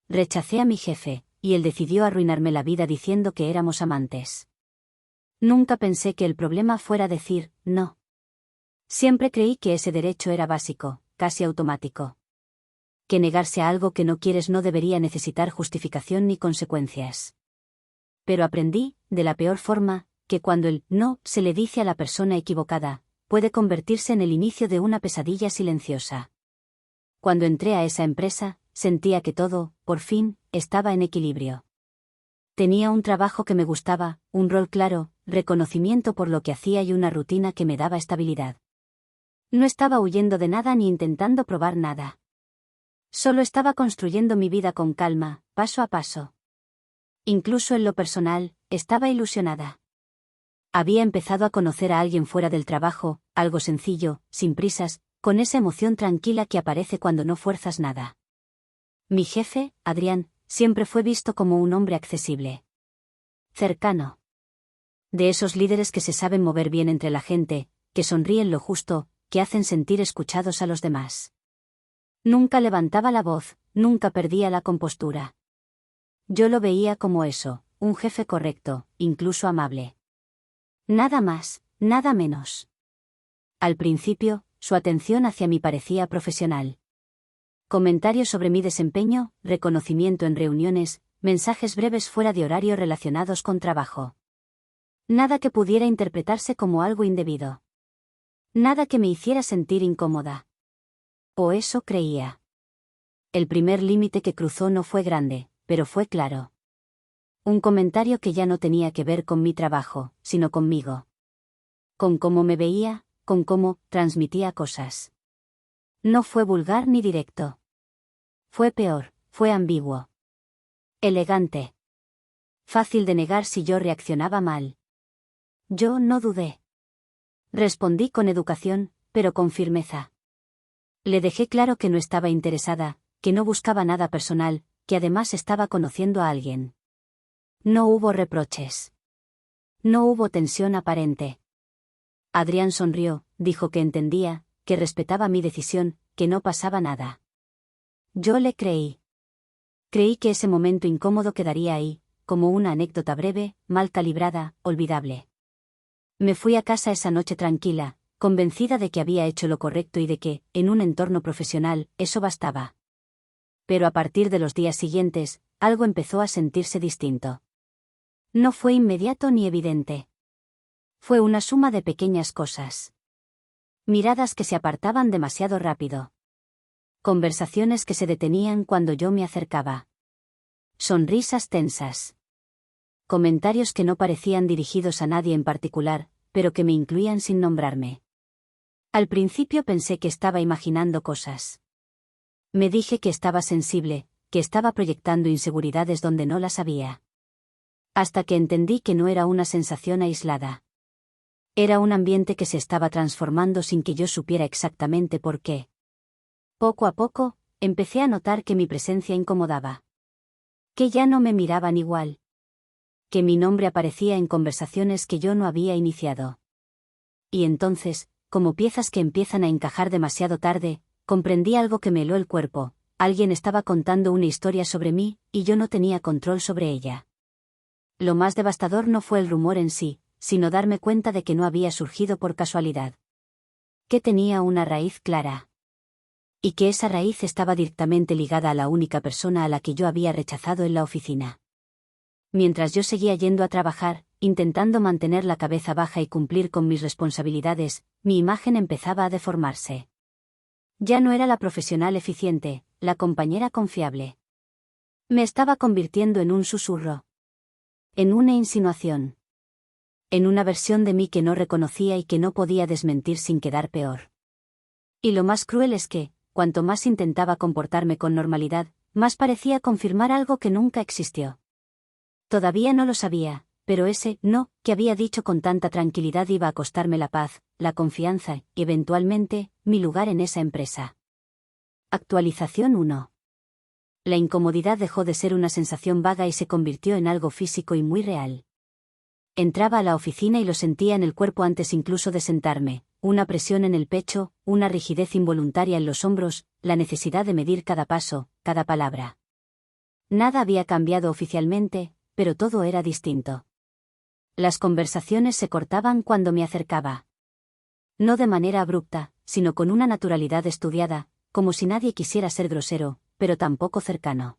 Rechacé a mi jefe, y él decidió arruinarme la vida diciendo que éramos amantes. Nunca pensé que el problema fuera decir no. Siempre creí que ese derecho era básico, casi automático. Que negarse a algo que no quieres no debería necesitar justificación ni consecuencias. Pero aprendí, de la peor forma, que cuando el no se le dice a la persona equivocada, puede convertirse en el inicio de una pesadilla silenciosa. Cuando entré a esa empresa, sentía que todo, por fin, estaba en equilibrio. Tenía un trabajo que me gustaba, un rol claro, reconocimiento por lo que hacía y una rutina que me daba estabilidad. No estaba huyendo de nada ni intentando probar nada. Solo estaba construyendo mi vida con calma, paso a paso. Incluso en lo personal, estaba ilusionada. Había empezado a conocer a alguien fuera del trabajo, algo sencillo, sin prisas, con esa emoción tranquila que aparece cuando no fuerzas nada. Mi jefe, Adrián, siempre fue visto como un hombre accesible. Cercano. De esos líderes que se saben mover bien entre la gente, que sonríen lo justo, que hacen sentir escuchados a los demás. Nunca levantaba la voz, nunca perdía la compostura. Yo lo veía como eso, un jefe correcto, incluso amable. Nada más, nada menos. Al principio, su atención hacia mí parecía profesional. Comentarios sobre mi desempeño, reconocimiento en reuniones, mensajes breves fuera de horario relacionados con trabajo. Nada que pudiera interpretarse como algo indebido. Nada que me hiciera sentir incómoda. O eso creía. El primer límite que cruzó no fue grande, pero fue claro. Un comentario que ya no tenía que ver con mi trabajo, sino conmigo. Con cómo me veía, con cómo transmitía cosas. No fue vulgar ni directo. Fue peor, fue ambiguo. Elegante. Fácil de negar si yo reaccionaba mal. Yo no dudé. Respondí con educación, pero con firmeza. Le dejé claro que no estaba interesada, que no buscaba nada personal, que además estaba conociendo a alguien. No hubo reproches. No hubo tensión aparente. Adrián sonrió, dijo que entendía, que respetaba mi decisión, que no pasaba nada. Yo le creí. Creí que ese momento incómodo quedaría ahí, como una anécdota breve, mal calibrada, olvidable. Me fui a casa esa noche tranquila, convencida de que había hecho lo correcto y de que, en un entorno profesional, eso bastaba. Pero a partir de los días siguientes, algo empezó a sentirse distinto. No fue inmediato ni evidente. Fue una suma de pequeñas cosas. Miradas que se apartaban demasiado rápido. Conversaciones que se detenían cuando yo me acercaba. Sonrisas tensas. Comentarios que no parecían dirigidos a nadie en particular, pero que me incluían sin nombrarme. Al principio pensé que estaba imaginando cosas. Me dije que estaba sensible, que estaba proyectando inseguridades donde no las había. Hasta que entendí que no era una sensación aislada. Era un ambiente que se estaba transformando sin que yo supiera exactamente por qué. Poco a poco, empecé a notar que mi presencia incomodaba. Que ya no me miraban igual. Que mi nombre aparecía en conversaciones que yo no había iniciado. Y entonces, como piezas que empiezan a encajar demasiado tarde, comprendí algo que me heló el cuerpo. Alguien estaba contando una historia sobre mí, y yo no tenía control sobre ella. Lo más devastador no fue el rumor en sí, sino darme cuenta de que no había surgido por casualidad. Que tenía una raíz clara. Y que esa raíz estaba directamente ligada a la única persona a la que yo había rechazado en la oficina. Mientras yo seguía yendo a trabajar, intentando mantener la cabeza baja y cumplir con mis responsabilidades, mi imagen empezaba a deformarse. Ya no era la profesional eficiente, la compañera confiable. Me estaba convirtiendo en un susurro. En una insinuación. En una versión de mí que no reconocía y que no podía desmentir sin quedar peor. Y lo más cruel es que, cuanto más intentaba comportarme con normalidad, más parecía confirmar algo que nunca existió. Todavía no lo sabía, pero ese no que había dicho con tanta tranquilidad iba a costarme la paz, la confianza y, eventualmente, mi lugar en esa empresa. Actualización 1. La incomodidad dejó de ser una sensación vaga y se convirtió en algo físico y muy real. Entraba a la oficina y lo sentía en el cuerpo antes incluso de sentarme, una presión en el pecho, una rigidez involuntaria en los hombros, la necesidad de medir cada paso, cada palabra. Nada había cambiado oficialmente, pero todo era distinto. Las conversaciones se cortaban cuando me acercaba. No de manera abrupta, sino con una naturalidad estudiada, como si nadie quisiera ser grosero, pero tampoco cercano.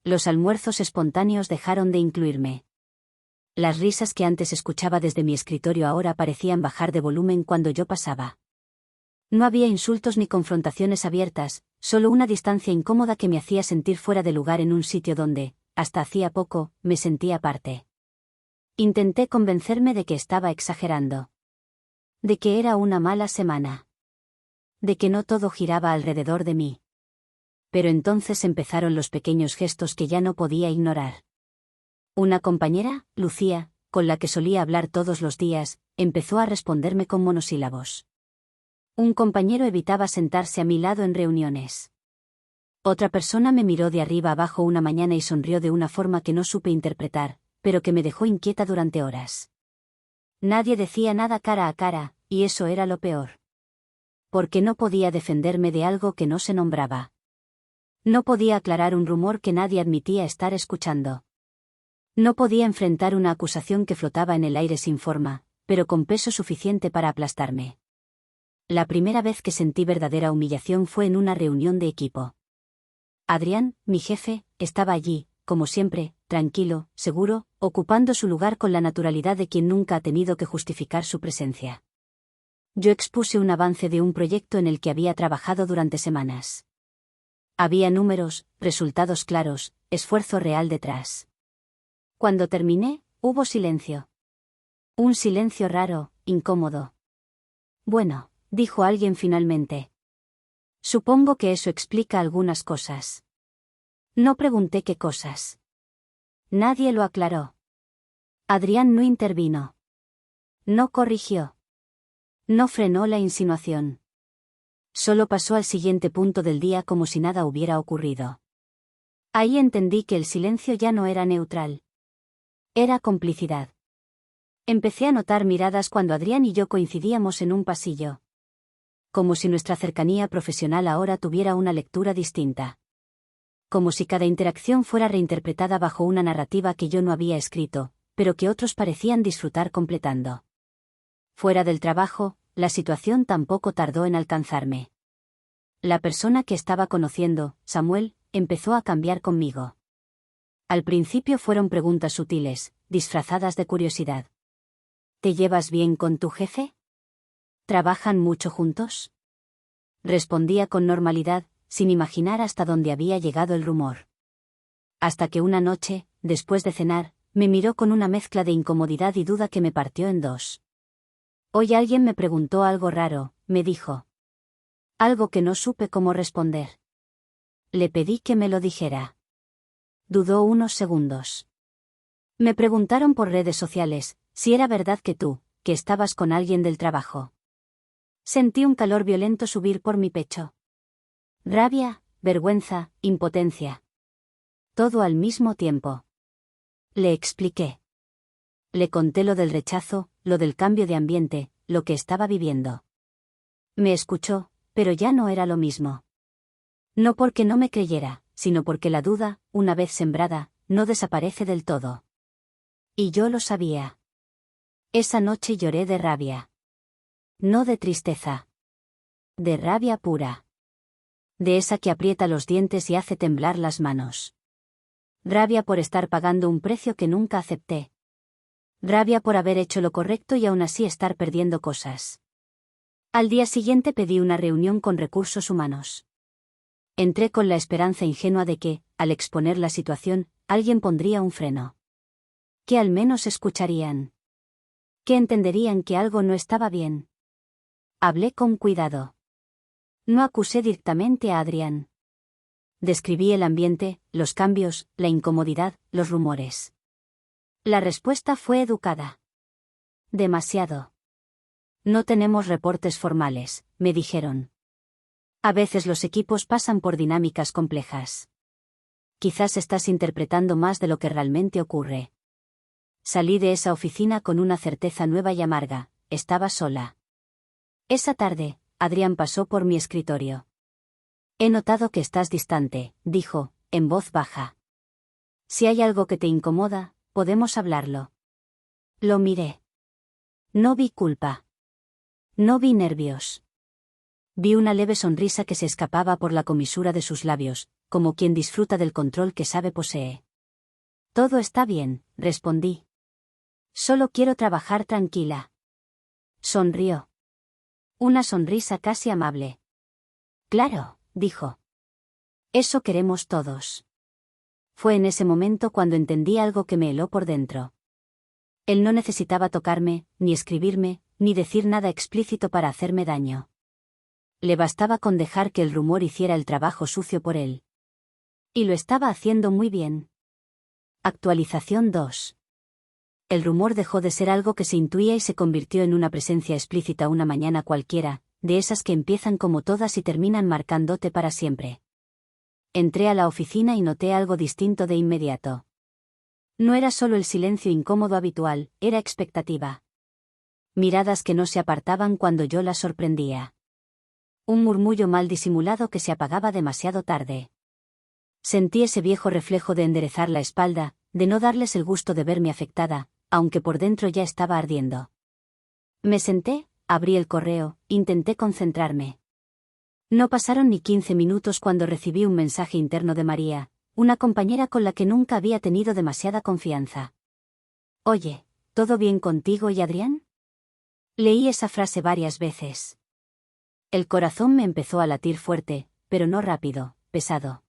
Los almuerzos espontáneos dejaron de incluirme. Las risas que antes escuchaba desde mi escritorio ahora parecían bajar de volumen cuando yo pasaba. No había insultos ni confrontaciones abiertas, solo una distancia incómoda que me hacía sentir fuera de lugar en un sitio donde, hasta hacía poco, me sentía parte. Intenté convencerme de que estaba exagerando. De que era una mala semana. De que no todo giraba alrededor de mí. Pero entonces empezaron los pequeños gestos que ya no podía ignorar. Una compañera, Lucía, con la que solía hablar todos los días, empezó a responderme con monosílabos. Un compañero evitaba sentarse a mi lado en reuniones. Otra persona me miró de arriba abajo una mañana y sonrió de una forma que no supe interpretar, pero que me dejó inquieta durante horas. Nadie decía nada cara a cara, y eso era lo peor. Porque no podía defenderme de algo que no se nombraba. No podía aclarar un rumor que nadie admitía estar escuchando. No podía enfrentar una acusación que flotaba en el aire sin forma, pero con peso suficiente para aplastarme. La primera vez que sentí verdadera humillación fue en una reunión de equipo. Adrián, mi jefe, estaba allí, como siempre, tranquilo, seguro, ocupando su lugar con la naturalidad de quien nunca ha tenido que justificar su presencia. Yo expuse un avance de un proyecto en el que había trabajado durante semanas. Había números, resultados claros, esfuerzo real detrás. Cuando terminé, hubo silencio. Un silencio raro, incómodo. Bueno, dijo alguien finalmente. Supongo que eso explica algunas cosas. No pregunté qué cosas. Nadie lo aclaró. Adrián no intervino. No corrigió. No frenó la insinuación. Solo pasó al siguiente punto del día como si nada hubiera ocurrido. Ahí entendí que el silencio ya no era neutral. Era complicidad. Empecé a notar miradas cuando Adrián y yo coincidíamos en un pasillo. Como si nuestra cercanía profesional ahora tuviera una lectura distinta. Como si cada interacción fuera reinterpretada bajo una narrativa que yo no había escrito, pero que otros parecían disfrutar completando. Fuera del trabajo, la situación tampoco tardó en alcanzarme. La persona que estaba conociendo, Samuel, empezó a cambiar conmigo. Al principio fueron preguntas sutiles, disfrazadas de curiosidad. ¿Te llevas bien con tu jefe? ¿Trabajan mucho juntos? Respondía con normalidad, sin imaginar hasta dónde había llegado el rumor. Hasta que una noche, después de cenar, me miró con una mezcla de incomodidad y duda que me partió en dos. Hoy alguien me preguntó algo raro, me dijo. Algo que no supe cómo responder. Le pedí que me lo dijera. Dudó unos segundos. Me preguntaron por redes sociales, si era verdad que estabas con alguien del trabajo. Sentí un calor violento subir por mi pecho. Rabia, vergüenza, impotencia. Todo al mismo tiempo. Le expliqué. Le conté lo del rechazo, lo del cambio de ambiente, lo que estaba viviendo. Me escuchó, pero ya no era lo mismo. No porque no me creyera, sino porque la duda, una vez sembrada, no desaparece del todo. Y yo lo sabía. Esa noche lloré de rabia. No de tristeza. De rabia pura. De esa que aprieta los dientes y hace temblar las manos. Rabia por estar pagando un precio que nunca acepté. Rabia por haber hecho lo correcto y aún así estar perdiendo cosas. Al día siguiente pedí una reunión con recursos humanos. Entré con la esperanza ingenua de que, al exponer la situación, alguien pondría un freno. Que al menos escucharían. Que entenderían que algo no estaba bien. Hablé con cuidado. No acusé directamente a Adrián. Describí el ambiente, los cambios, la incomodidad, los rumores. La respuesta fue educada. Demasiado. No tenemos reportes formales, me dijeron. A veces los equipos pasan por dinámicas complejas. Quizás estás interpretando más de lo que realmente ocurre. Salí de esa oficina con una certeza nueva y amarga, estaba sola. Esa tarde, Adrián pasó por mi escritorio. He notado que estás distante, dijo, en voz baja. Si hay algo que te incomoda, podemos hablarlo. Lo miré. No vi culpa. No vi nervios. Vi una leve sonrisa que se escapaba por la comisura de sus labios, como quien disfruta del control que sabe posee. Todo está bien, respondí. Solo quiero trabajar tranquila. Sonrió. Una sonrisa casi amable. Claro, dijo. Eso queremos todos. Fue en ese momento cuando entendí algo que me heló por dentro. Él no necesitaba tocarme, ni escribirme, ni decir nada explícito para hacerme daño. Le bastaba con dejar que el rumor hiciera el trabajo sucio por él. Y lo estaba haciendo muy bien. Actualización 2. El rumor dejó de ser algo que se intuía y se convirtió en una presencia explícita una mañana cualquiera, de esas que empiezan como todas y terminan marcándote para siempre. Entré a la oficina y noté algo distinto de inmediato. No era solo el silencio incómodo habitual, era expectativa. Miradas que no se apartaban cuando yo las sorprendía. Un murmullo mal disimulado que se apagaba demasiado tarde. Sentí ese viejo reflejo de enderezar la espalda, de no darles el gusto de verme afectada, aunque por dentro ya estaba ardiendo. Me senté, abrí el correo, intenté concentrarme. No pasaron ni 15 minutos cuando recibí un mensaje interno de María, una compañera con la que nunca había tenido demasiada confianza. Oye, ¿todo bien contigo y Adrián? Leí esa frase varias veces. El corazón me empezó a latir fuerte, pero no rápido, pesado.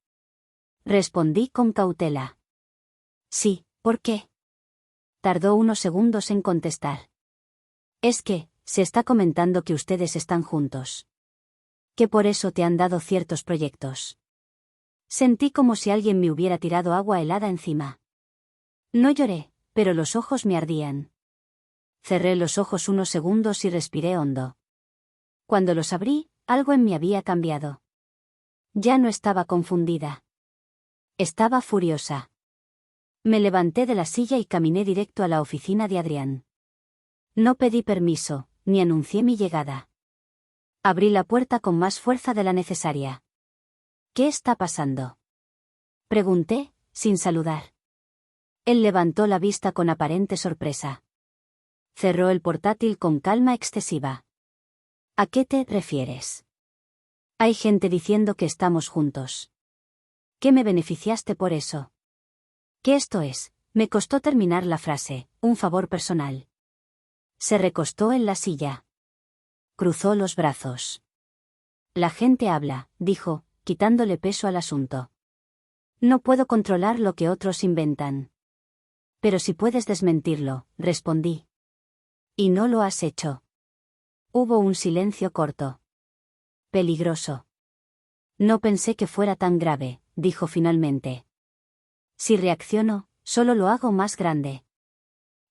Respondí con cautela. Sí, ¿por qué? Tardó unos segundos en contestar. Es que, se está comentando que ustedes están juntos. Que por eso te han dado ciertos proyectos. Sentí como si alguien me hubiera tirado agua helada encima. No lloré, pero los ojos me ardían. Cerré los ojos unos segundos y respiré hondo. Cuando los abrí, algo en mí había cambiado. Ya no estaba confundida. Estaba furiosa. Me levanté de la silla y caminé directo a la oficina de Adrián. No pedí permiso, ni anuncié mi llegada. Abrí la puerta con más fuerza de la necesaria. ¿Qué está pasando? Pregunté, sin saludar. Él levantó la vista con aparente sorpresa. Cerró el portátil con calma excesiva. ¿A qué te refieres? Hay gente diciendo que estamos juntos. ¿Qué me beneficiaste por eso? ¿Qué esto es? Me costó terminar la frase, un favor personal. Se recostó en la silla. Cruzó los brazos. La gente habla, dijo, quitándole peso al asunto. No puedo controlar lo que otros inventan. Pero si puedes desmentirlo, respondí. Y no lo has hecho. Hubo un silencio corto. Peligroso. No pensé que fuera tan grave, dijo finalmente. Si reacciono, solo lo hago más grande.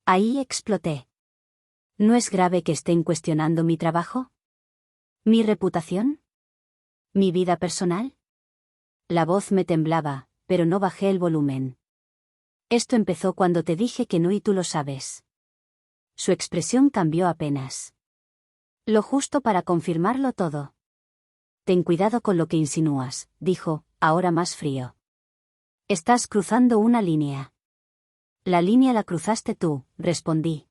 Ahí exploté. ¿No es grave que estén cuestionando mi trabajo? ¿Mi reputación? ¿Mi vida personal? La voz me temblaba, pero no bajé el volumen. Esto empezó cuando te dije que no y tú lo sabes. Su expresión cambió apenas. Lo justo para confirmarlo todo. Ten cuidado con lo que insinúas, dijo, ahora más frío. Estás cruzando una línea. La línea la cruzaste tú, respondí.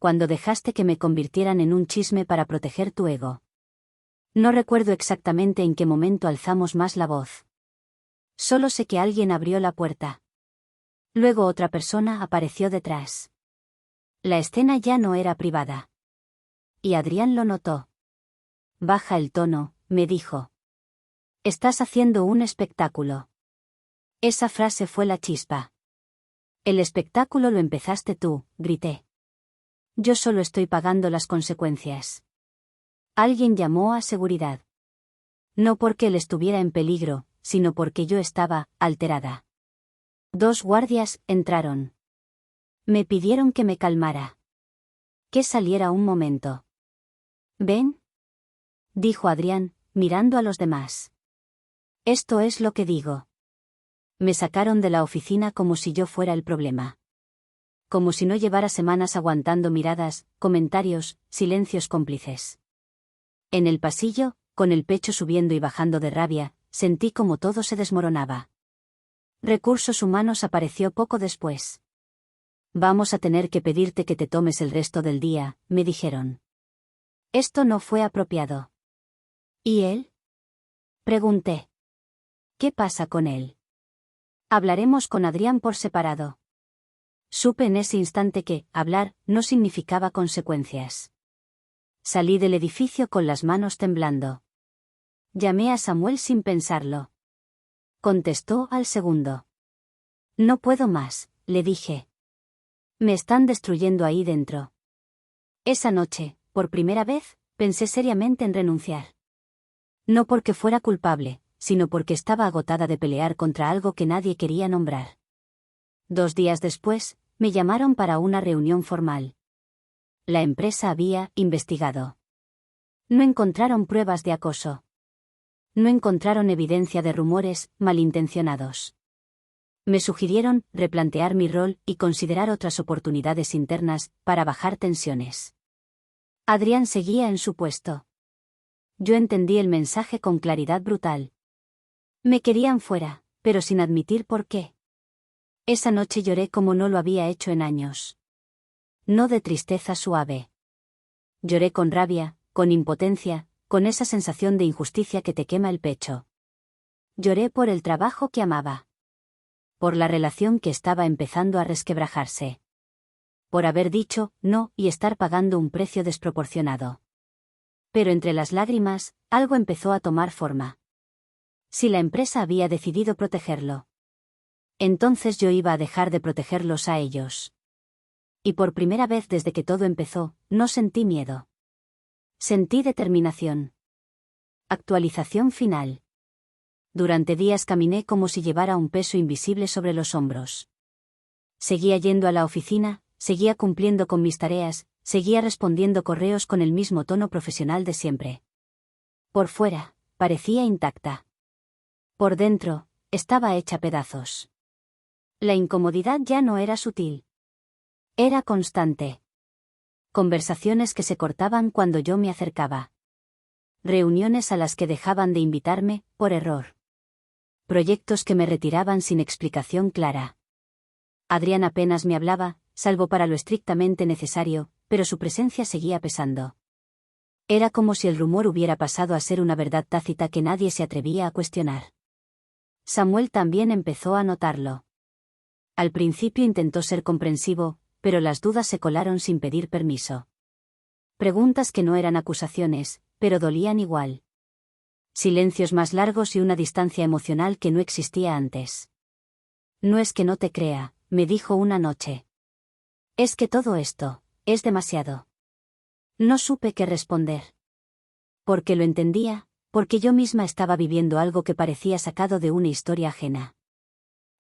Cuando dejaste que me convirtieran en un chisme para proteger tu ego. No recuerdo exactamente en qué momento alzamos más la voz. Solo sé que alguien abrió la puerta. Luego otra persona apareció detrás. La escena ya no era privada. Y Adrián lo notó. Baja el tono, me dijo. Estás haciendo un espectáculo. Esa frase fue la chispa. El espectáculo lo empezaste tú, grité. Yo solo estoy pagando las consecuencias. Alguien llamó a seguridad. No porque él estuviera en peligro, sino porque yo estaba alterada. 2 guardias entraron. Me pidieron que me calmara. Que saliera un momento. ¿Ven? Dijo Adrián, mirando a los demás. Esto es lo que digo. Me sacaron de la oficina como si yo fuera el problema. Como si no llevara semanas aguantando miradas, comentarios, silencios cómplices. En el pasillo, con el pecho subiendo y bajando de rabia, sentí como todo se desmoronaba. Recursos Humanos apareció poco después. Vamos a tener que pedirte que te tomes el resto del día, me dijeron. Esto no fue apropiado. ¿Y él? Pregunté. ¿Qué pasa con él? Hablaremos con Adrián por separado. Supe en ese instante que, hablar, no significaba consecuencias. Salí del edificio con las manos temblando. Llamé a Samuel sin pensarlo. Contestó al segundo. No puedo más, le dije. Me están destruyendo ahí dentro. Esa noche, por primera vez, pensé seriamente en renunciar. No porque fuera culpable, sino porque estaba agotada de pelear contra algo que nadie quería nombrar. 2 días después, me llamaron para una reunión formal. La empresa había investigado. No encontraron pruebas de acoso. No encontraron evidencia de rumores malintencionados. Me sugirieron replantear mi rol y considerar otras oportunidades internas para bajar tensiones. Adrián seguía en su puesto. Yo entendí el mensaje con claridad brutal. Me querían fuera, pero sin admitir por qué. Esa noche lloré como no lo había hecho en años. No de tristeza suave. Lloré con rabia, con impotencia, con esa sensación de injusticia que te quema el pecho. Lloré por el trabajo que amaba. Por la relación que estaba empezando a resquebrajarse. Por haber dicho no y estar pagando un precio desproporcionado. Pero entre las lágrimas, algo empezó a tomar forma. Si la empresa había decidido protegerlo, entonces yo iba a dejar de protegerlos a ellos. Y por primera vez desde que todo empezó, no sentí miedo. Sentí determinación. Actualización final. Durante días caminé como si llevara un peso invisible sobre los hombros. Seguía yendo a la oficina, seguía cumpliendo con mis tareas, seguía respondiendo correos con el mismo tono profesional de siempre. Por fuera, parecía intacta. Por dentro, estaba hecha pedazos. La incomodidad ya no era sutil. Era constante. Conversaciones que se cortaban cuando yo me acercaba. Reuniones a las que dejaban de invitarme, por error. Proyectos que me retiraban sin explicación clara. Adrián apenas me hablaba, salvo para lo estrictamente necesario, pero su presencia seguía pesando. Era como si el rumor hubiera pasado a ser una verdad tácita que nadie se atrevía a cuestionar. Samuel también empezó a notarlo. Al principio intentó ser comprensivo, pero las dudas se colaron sin pedir permiso. Preguntas que no eran acusaciones, pero dolían igual. Silencios más largos y una distancia emocional que no existía antes. No es que no te crea, me dijo una noche. Es que todo esto, es demasiado. No supe qué responder. Porque lo entendía, porque yo misma estaba viviendo algo que parecía sacado de una historia ajena.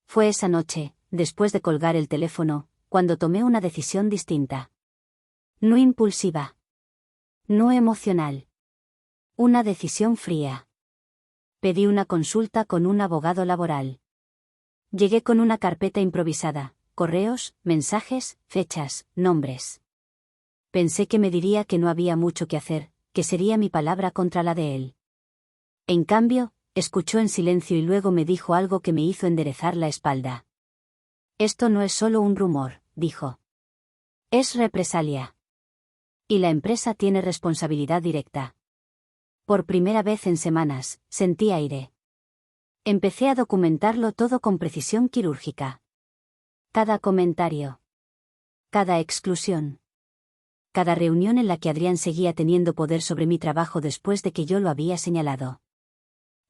Fue esa noche, después de colgar el teléfono, cuando tomé una decisión distinta. No impulsiva. No emocional. Una decisión fría. Pedí una consulta con un abogado laboral. Llegué con una carpeta improvisada, correos, mensajes, fechas, nombres. Pensé que me diría que no había mucho que hacer, que sería mi palabra contra la de él. En cambio, escuchó en silencio y luego me dijo algo que me hizo enderezar la espalda. Esto no es solo un rumor, dijo. Es represalia. Y la empresa tiene responsabilidad directa. Por primera vez en semanas, sentí aire. Empecé a documentarlo todo con precisión quirúrgica. Cada comentario. Cada exclusión. Cada reunión en la que Adrián seguía teniendo poder sobre mi trabajo después de que yo lo había señalado.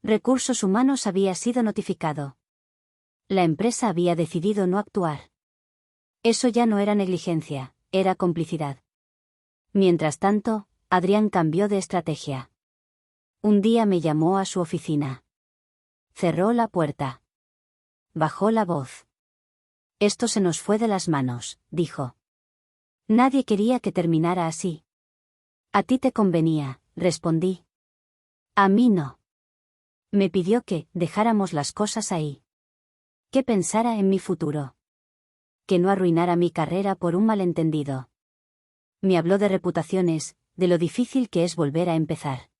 Recursos Humanos había sido notificado. La empresa había decidido no actuar. Eso ya no era negligencia, era complicidad. Mientras tanto, Adrián cambió de estrategia. Un día me llamó a su oficina. Cerró la puerta. Bajó la voz. Esto se nos fue de las manos, dijo. Nadie quería que terminara así. A ti te convenía, respondí. A mí no. Me pidió que dejáramos las cosas ahí. Que pensara en mi futuro. Que no arruinara mi carrera por un malentendido. Me habló de reputaciones, de lo difícil que es volver a empezar.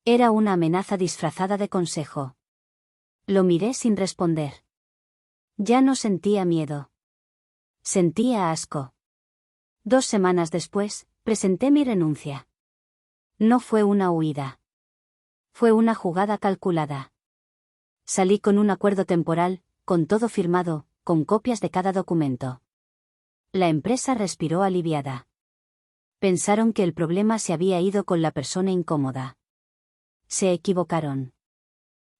Era una amenaza disfrazada de consejo. Lo miré sin responder. Ya no sentía miedo. Sentía asco. 2 semanas después, presenté mi renuncia. No fue una huida. Fue una jugada calculada. Salí con un acuerdo temporal, con todo firmado, con copias de cada documento. La empresa respiró aliviada. Pensaron que el problema se había ido con la persona incómoda. Se equivocaron.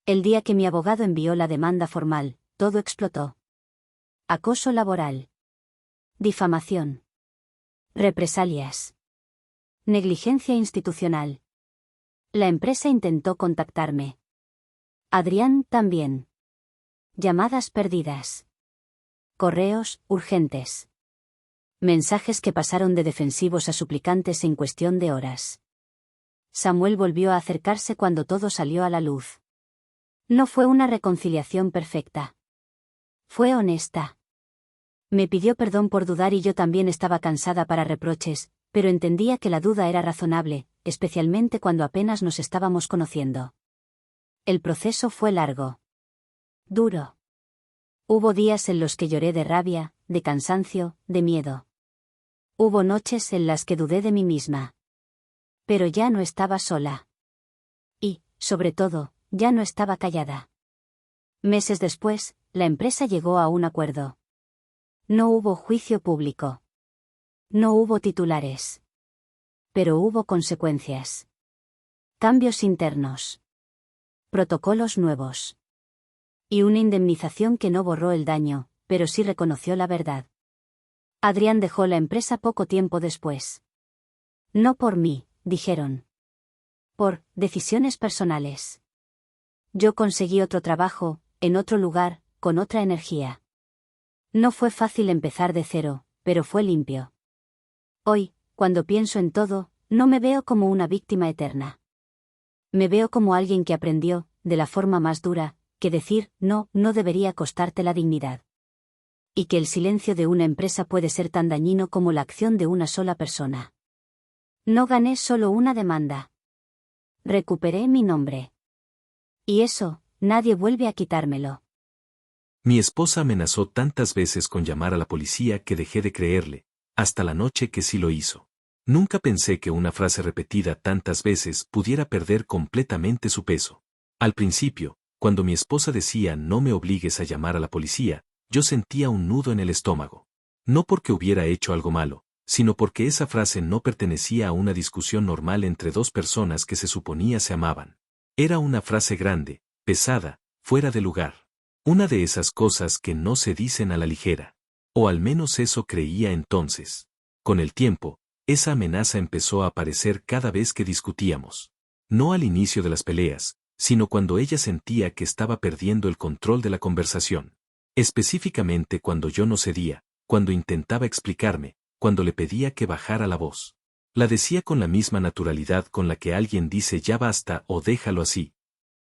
El día que mi abogado envió la demanda formal, todo explotó. Acoso laboral. Difamación. Represalias. Negligencia institucional. La empresa intentó contactarme. Adrián también. Llamadas perdidas. Correos urgentes. Mensajes que pasaron de defensivos a suplicantes en cuestión de horas. Samuel volvió a acercarse cuando todo salió a la luz. No fue una reconciliación perfecta. Fue honesta. Me pidió perdón por dudar y yo también estaba cansada para reproches, pero entendía que la duda era razonable, especialmente cuando apenas nos estábamos conociendo. El proceso fue largo. Duro. Hubo días en los que lloré de rabia, de cansancio, de miedo. Hubo noches en las que dudé de mí misma. Pero ya no estaba sola. Y, sobre todo, ya no estaba callada. Meses después, la empresa llegó a un acuerdo. No hubo juicio público. No hubo titulares. Pero hubo consecuencias. Cambios internos. Protocolos nuevos. Y una indemnización que no borró el daño, pero sí reconoció la verdad. Adrián dejó la empresa poco tiempo después. No por mí, dijeron. Por decisiones personales. Yo conseguí otro trabajo, en otro lugar, con otra energía. No fue fácil empezar de cero, pero fue limpio. Hoy, cuando pienso en todo, no me veo como una víctima eterna. Me veo como alguien que aprendió, de la forma más dura, que decir no debería costarte la dignidad. Y que el silencio de una empresa puede ser tan dañino como la acción de una sola persona. No gané solo una demanda. Recuperé mi nombre. Y eso, nadie vuelve a quitármelo. Mi esposa amenazó tantas veces con llamar a la policía que dejé de creerle, hasta la noche que sí lo hizo. Nunca pensé que una frase repetida tantas veces pudiera perder completamente su peso. Al principio, cuando mi esposa decía no me obligues a llamar a la policía, yo sentía un nudo en el estómago. No porque hubiera hecho algo malo, sino porque esa frase no pertenecía a una discusión normal entre dos personas que se suponía se amaban. Era una frase grande, pesada, fuera de lugar. Una de esas cosas que no se dicen a la ligera. O al menos eso creía entonces. Con el tiempo, esa amenaza empezó a aparecer cada vez que discutíamos. No al inicio de las peleas, sino cuando ella sentía que estaba perdiendo el control de la conversación. Específicamente cuando yo no cedía, cuando intentaba explicarme, cuando le pedía que bajara la voz. La decía con la misma naturalidad con la que alguien dice ya basta o déjalo así.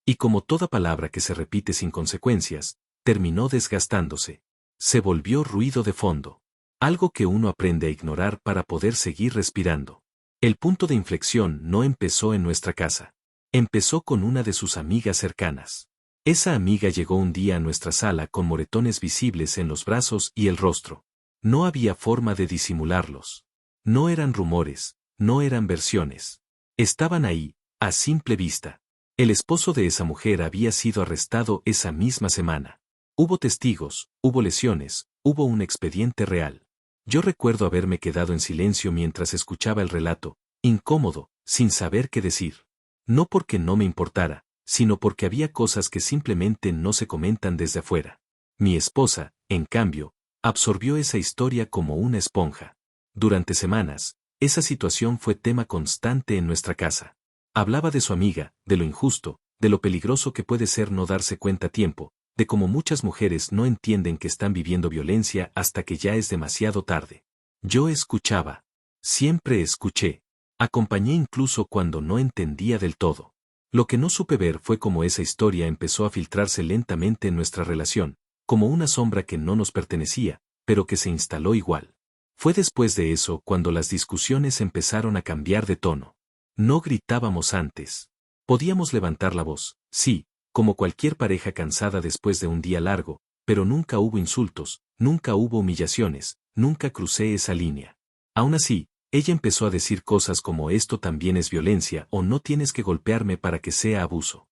Y como toda palabra que se repite sin consecuencias, terminó desgastándose. Se volvió ruido de fondo. Algo que uno aprende a ignorar para poder seguir respirando. El punto de inflexión no empezó en nuestra casa. Empezó con una de sus amigas cercanas. Esa amiga llegó un día a nuestra sala con moretones visibles en los brazos y el rostro. No había forma de disimularlos. No eran rumores, no eran versiones. Estaban ahí, a simple vista. El esposo de esa mujer había sido arrestado esa misma semana. Hubo testigos, hubo lesiones, hubo un expediente real. Yo recuerdo haberme quedado en silencio mientras escuchaba el relato, incómodo, sin saber qué decir. No porque no me importara, sino porque había cosas que simplemente no se comentan desde afuera. Mi esposa, en cambio, absorbió esa historia como una esponja. Durante semanas, esa situación fue tema constante en nuestra casa. Hablaba de su amiga, de lo injusto, de lo peligroso que puede ser no darse cuenta a tiempo, de cómo muchas mujeres no entienden que están viviendo violencia hasta que ya es demasiado tarde. Yo escuchaba. Siempre escuché. Acompañé incluso cuando no entendía del todo. Lo que no supe ver fue cómo esa historia empezó a filtrarse lentamente en nuestra relación, como una sombra que no nos pertenecía, pero que se instaló igual. Fue después de eso cuando las discusiones empezaron a cambiar de tono. No gritábamos antes. Podíamos levantar la voz, sí, como cualquier pareja cansada después de un día largo, pero nunca hubo insultos, nunca hubo humillaciones, nunca crucé esa línea. Aún así, ella empezó a decir cosas como esto también es violencia o no tienes que golpearme para que sea abuso.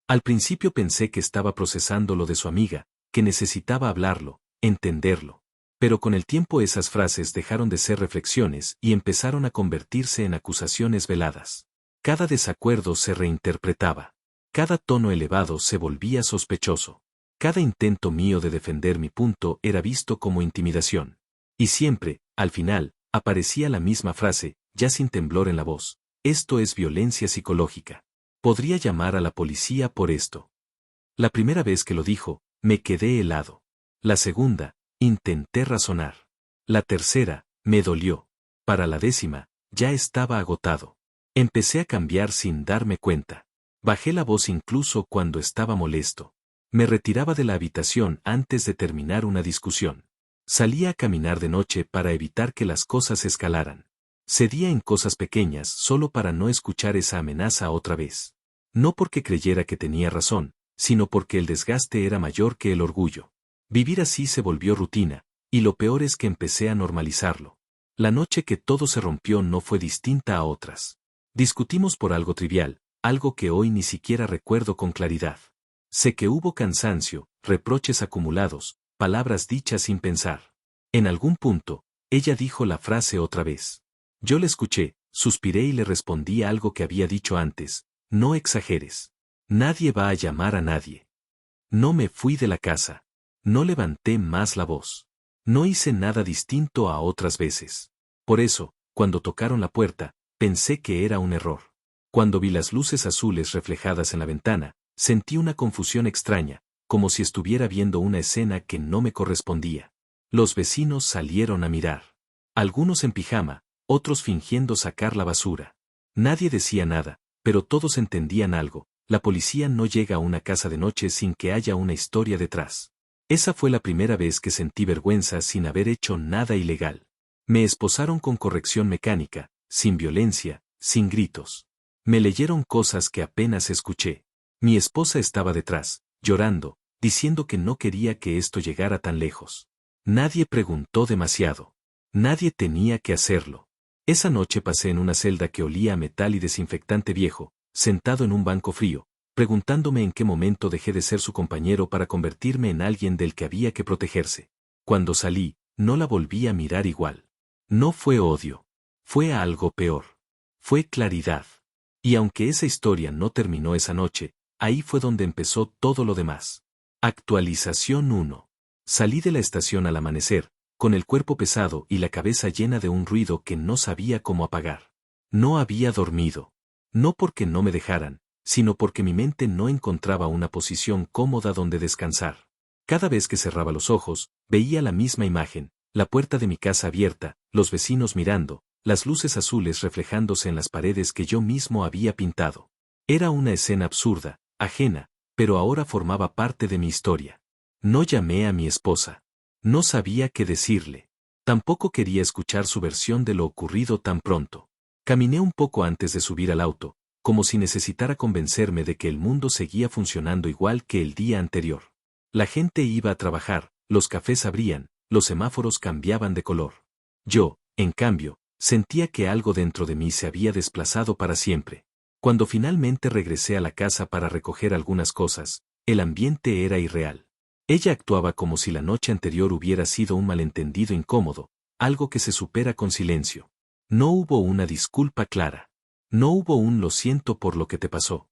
Al principio pensé que estaba procesando lo de su amiga, que necesitaba hablarlo, entenderlo. Pero con el tiempo esas frases dejaron de ser reflexiones y empezaron a convertirse en acusaciones veladas. Cada desacuerdo se reinterpretaba. Cada tono elevado se volvía sospechoso. Cada intento mío de defender mi punto era visto como intimidación. Y siempre, al final, aparecía la misma frase, ya sin temblor en la voz. Esto es violencia psicológica. Podría llamar a la policía por esto. La primera vez que lo dijo, me quedé helado. La segunda, intenté razonar. La tercera, me dolió. Para la décima, ya estaba agotado. Empecé a cambiar sin darme cuenta. Bajé la voz incluso cuando estaba molesto. Me retiraba de la habitación antes de terminar una discusión. Salía a caminar de noche para evitar que las cosas escalaran. Cedía en cosas pequeñas solo para no escuchar esa amenaza otra vez. No porque creyera que tenía razón, sino porque el desgaste era mayor que el orgullo. Vivir así se volvió rutina, y lo peor es que empecé a normalizarlo. La noche que todo se rompió no fue distinta a otras. Discutimos por algo trivial, algo que hoy ni siquiera recuerdo con claridad. Sé que hubo cansancio, reproches acumulados, palabras dichas sin pensar. En algún punto, ella dijo la frase otra vez. Yo le escuché, suspiré y le respondí algo que había dicho antes, no exageres. Nadie va a llamar a nadie. No me fui de la casa. No levanté más la voz. No hice nada distinto a otras veces. Por eso, cuando tocaron la puerta, pensé que era un error. Cuando vi las luces azules reflejadas en la ventana, sentí una confusión extraña, como si estuviera viendo una escena que no me correspondía. Los vecinos salieron a mirar. Algunos en pijama, otros fingiendo sacar la basura. Nadie decía nada, pero todos entendían algo. La policía no llega a una casa de noche sin que haya una historia detrás. Esa fue la primera vez que sentí vergüenza sin haber hecho nada ilegal. Me esposaron con corrección mecánica, sin violencia, sin gritos. Me leyeron cosas que apenas escuché. Mi esposa estaba detrás, llorando, diciendo que no quería que esto llegara tan lejos. Nadie preguntó demasiado. Nadie tenía que hacerlo. Esa noche pasé en una celda que olía a metal y desinfectante viejo, sentado en un banco frío, preguntándome en qué momento dejé de ser su compañero para convertirme en alguien del que había que protegerse. Cuando salí, no la volví a mirar igual. No fue odio. Fue algo peor. Fue claridad. Y aunque esa historia no terminó esa noche, ahí fue donde empezó todo lo demás. Actualización 1. Salí de la estación al amanecer, con el cuerpo pesado y la cabeza llena de un ruido que no sabía cómo apagar. No había dormido. No porque no me dejaran, sino porque mi mente no encontraba una posición cómoda donde descansar. Cada vez que cerraba los ojos, veía la misma imagen, la puerta de mi casa abierta, los vecinos mirando, las luces azules reflejándose en las paredes que yo mismo había pintado. Era una escena absurda, ajena, pero ahora formaba parte de mi historia. No llamé a mi esposa. No sabía qué decirle. Tampoco quería escuchar su versión de lo ocurrido tan pronto. Caminé un poco antes de subir al auto, como si necesitara convencerme de que el mundo seguía funcionando igual que el día anterior. La gente iba a trabajar, los cafés abrían, los semáforos cambiaban de color. Yo, en cambio, sentía que algo dentro de mí se había desplazado para siempre. Cuando finalmente regresé a la casa para recoger algunas cosas, el ambiente era irreal. Ella actuaba como si la noche anterior hubiera sido un malentendido incómodo, algo que se supera con silencio. No hubo una disculpa clara. No hubo un lo siento por lo que te pasó.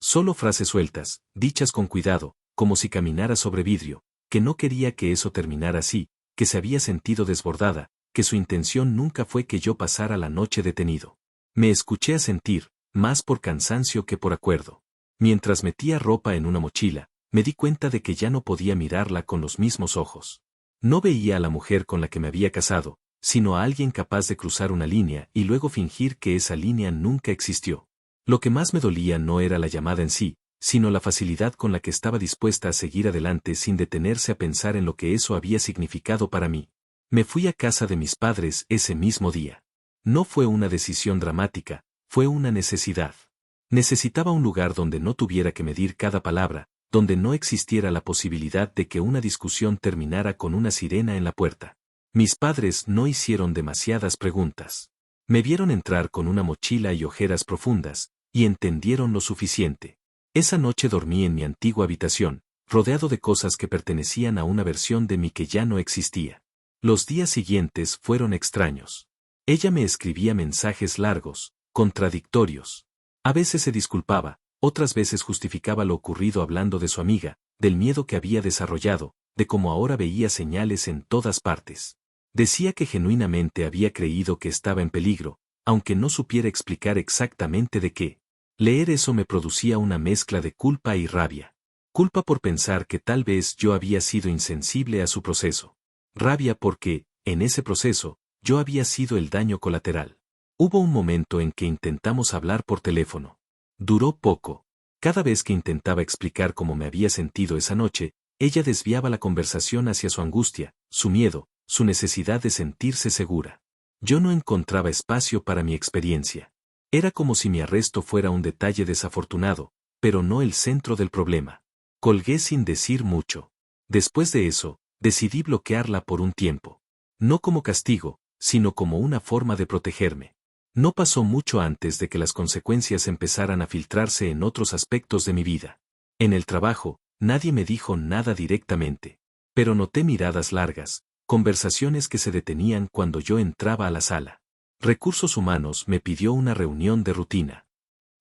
Solo frases sueltas, dichas con cuidado, como si caminara sobre vidrio, que no quería que eso terminara así, que se había sentido desbordada, que su intención nunca fue que yo pasara la noche detenido. Me escuché asentir, más por cansancio que por acuerdo. Mientras metía ropa en una mochila, me di cuenta de que ya no podía mirarla con los mismos ojos. No veía a la mujer con la que me había casado, sino a alguien capaz de cruzar una línea y luego fingir que esa línea nunca existió. Lo que más me dolía no era la llamada en sí, sino la facilidad con la que estaba dispuesta a seguir adelante sin detenerse a pensar en lo que eso había significado para mí. Me fui a casa de mis padres ese mismo día. No fue una decisión dramática, fue una necesidad. Necesitaba un lugar donde no tuviera que medir cada palabra, donde no existiera la posibilidad de que una discusión terminara con una sirena en la puerta. Mis padres no hicieron demasiadas preguntas. Me vieron entrar con una mochila y ojeras profundas, y entendieron lo suficiente. Esa noche dormí en mi antigua habitación, rodeado de cosas que pertenecían a una versión de mí que ya no existía. Los días siguientes fueron extraños. Ella me escribía mensajes largos, contradictorios. A veces se disculpaba, otras veces justificaba lo ocurrido hablando de su amiga, del miedo que había desarrollado, de cómo ahora veía señales en todas partes. Decía que genuinamente había creído que estaba en peligro, aunque no supiera explicar exactamente de qué. Leer eso me producía una mezcla de culpa y rabia. Culpa por pensar que tal vez yo había sido insensible a su proceso. Rabia porque, en ese proceso, yo había sido el daño colateral. Hubo un momento en que intentamos hablar por teléfono. Duró poco. Cada vez que intentaba explicar cómo me había sentido esa noche, ella desviaba la conversación hacia su angustia, su miedo, su necesidad de sentirse segura. Yo no encontraba espacio para mi experiencia. Era como si mi arresto fuera un detalle desafortunado, pero no el centro del problema. Colgué sin decir mucho. Después de eso, decidí bloquearla por un tiempo. No como castigo, sino como una forma de protegerme. No pasó mucho antes de que las consecuencias empezaran a filtrarse en otros aspectos de mi vida. En el trabajo, nadie me dijo nada directamente. Pero noté miradas largas, conversaciones que se detenían cuando yo entraba a la sala. Recursos Humanos me pidió una reunión de rutina.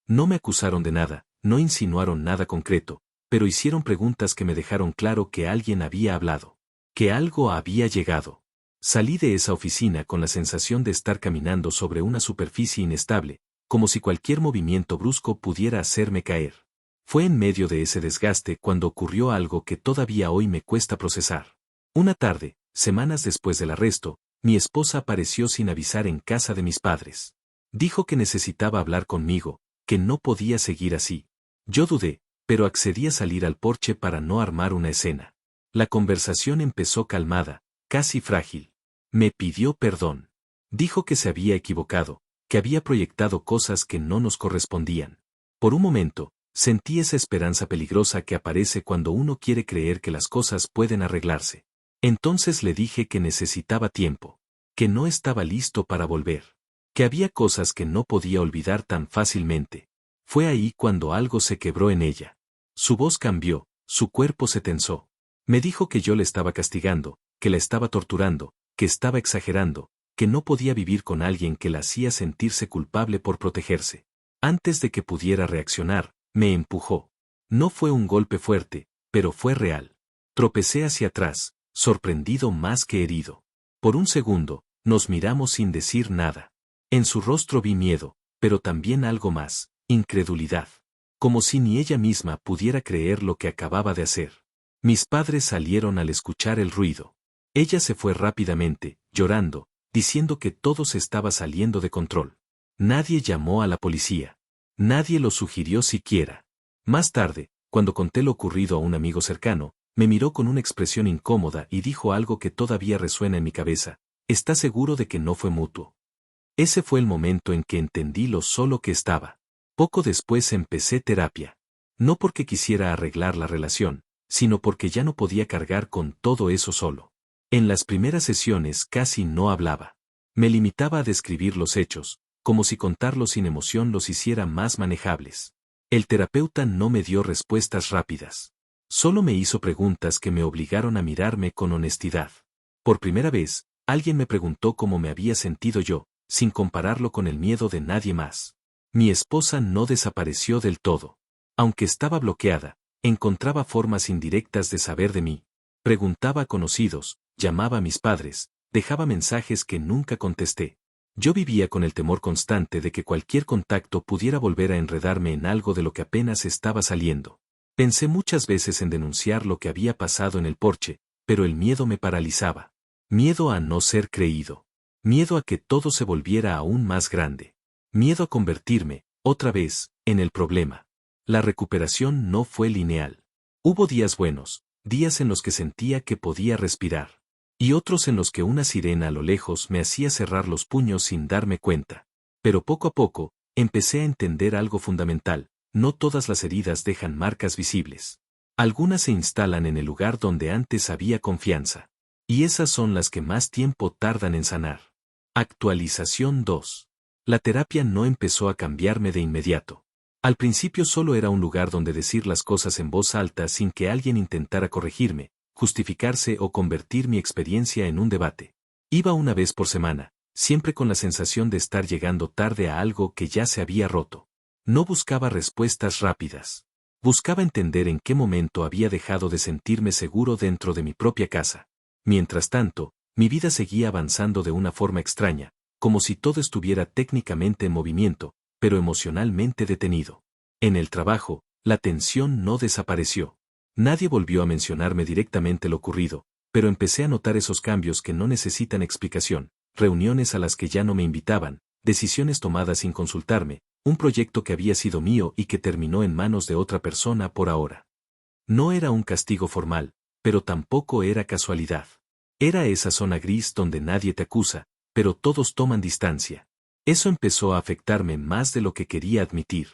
No me acusaron de nada, no insinuaron nada concreto, pero hicieron preguntas que me dejaron claro que alguien había hablado, que algo había llegado. Salí de esa oficina con la sensación de estar caminando sobre una superficie inestable, como si cualquier movimiento brusco pudiera hacerme caer. Fue en medio de ese desgaste cuando ocurrió algo que todavía hoy me cuesta procesar. Una tarde, semanas después del arresto, mi esposa apareció sin avisar en casa de mis padres. Dijo que necesitaba hablar conmigo, que no podía seguir así. Yo dudé, pero accedí a salir al porche para no armar una escena. La conversación empezó calmada, casi frágil. Me pidió perdón. Dijo que se había equivocado, que había proyectado cosas que no nos correspondían. Por un momento, sentí esa esperanza peligrosa que aparece cuando uno quiere creer que las cosas pueden arreglarse. Entonces le dije que necesitaba tiempo, que no estaba listo para volver, que había cosas que no podía olvidar tan fácilmente. Fue ahí cuando algo se quebró en ella. Su voz cambió, su cuerpo se tensó. Me dijo que yo le estaba castigando, que la estaba torturando, que estaba exagerando, que no podía vivir con alguien que la hacía sentirse culpable por protegerse. Antes de que pudiera reaccionar, me empujó. No fue un golpe fuerte, pero fue real. Tropecé hacia atrás, sorprendido más que herido. Por un segundo, nos miramos sin decir nada. En su rostro vi miedo, pero también algo más, incredulidad. Como si ni ella misma pudiera creer lo que acababa de hacer. Mis padres salieron al escuchar el ruido. Ella se fue rápidamente, llorando, diciendo que todo se estaba saliendo de control. Nadie llamó a la policía. Nadie lo sugirió siquiera. Más tarde, cuando conté lo ocurrido a un amigo cercano, me miró con una expresión incómoda y dijo algo que todavía resuena en mi cabeza. ¿Está seguro de que no fue mutuo? Ese fue el momento en que entendí lo solo que estaba. Poco después empecé terapia. No porque quisiera arreglar la relación, sino porque ya no podía cargar con todo eso solo. En las primeras sesiones casi no hablaba. Me limitaba a describir los hechos, como si contarlos sin emoción los hiciera más manejables. El terapeuta no me dio respuestas rápidas. Solo me hizo preguntas que me obligaron a mirarme con honestidad. Por primera vez, alguien me preguntó cómo me había sentido yo, sin compararlo con el miedo de nadie más. Mi esposa no desapareció del todo. Aunque estaba bloqueada, encontraba formas indirectas de saber de mí. Preguntaba a conocidos, llamaba a mis padres, dejaba mensajes que nunca contesté. Yo vivía con el temor constante de que cualquier contacto pudiera volver a enredarme en algo de lo que apenas estaba saliendo. Pensé muchas veces en denunciar lo que había pasado en el porche, pero el miedo me paralizaba. Miedo a no ser creído. Miedo a que todo se volviera aún más grande. Miedo a convertirme, otra vez, en el problema. La recuperación no fue lineal. Hubo días buenos, días en los que sentía que podía respirar. Y otros en los que una sirena a lo lejos me hacía cerrar los puños sin darme cuenta. Pero poco a poco, empecé a entender algo fundamental. No todas las heridas dejan marcas visibles. Algunas se instalan en el lugar donde antes había confianza. Y esas son las que más tiempo tardan en sanar. Actualización 2. La terapia no empezó a cambiarme de inmediato. Al principio solo era un lugar donde decir las cosas en voz alta sin que alguien intentara corregirme, justificarse o convertir mi experiencia en un debate. Iba una vez por semana, siempre con la sensación de estar llegando tarde a algo que ya se había roto. No buscaba respuestas rápidas. Buscaba entender en qué momento había dejado de sentirme seguro dentro de mi propia casa. Mientras tanto, mi vida seguía avanzando de una forma extraña, como si todo estuviera técnicamente en movimiento, pero emocionalmente detenido. En el trabajo, la tensión no desapareció. Nadie volvió a mencionarme directamente lo ocurrido, pero empecé a notar esos cambios que no necesitan explicación, reuniones a las que ya no me invitaban, decisiones tomadas sin consultarme, un proyecto que había sido mío y que terminó en manos de otra persona por ahora. No era un castigo formal, pero tampoco era casualidad. Era esa zona gris donde nadie te acusa, pero todos toman distancia. Eso empezó a afectarme más de lo que quería admitir.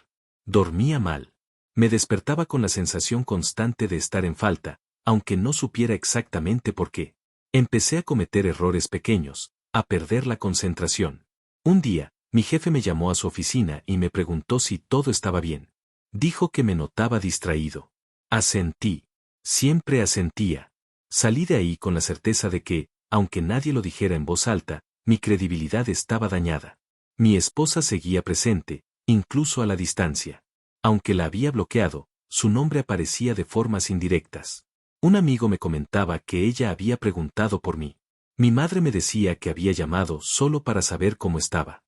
Dormía mal. Me despertaba con la sensación constante de estar en falta, aunque no supiera exactamente por qué. Empecé a cometer errores pequeños, a perder la concentración. Un día, mi jefe me llamó a su oficina y me preguntó si todo estaba bien. Dijo que me notaba distraído. Asentí. Siempre asentía. Salí de ahí con la certeza de que, aunque nadie lo dijera en voz alta, mi credibilidad estaba dañada. Mi esposa seguía presente, incluso a la distancia. Aunque la había bloqueado, su nombre aparecía de formas indirectas. Un amigo me comentaba que ella había preguntado por mí. Mi madre me decía que había llamado solo para saber cómo estaba.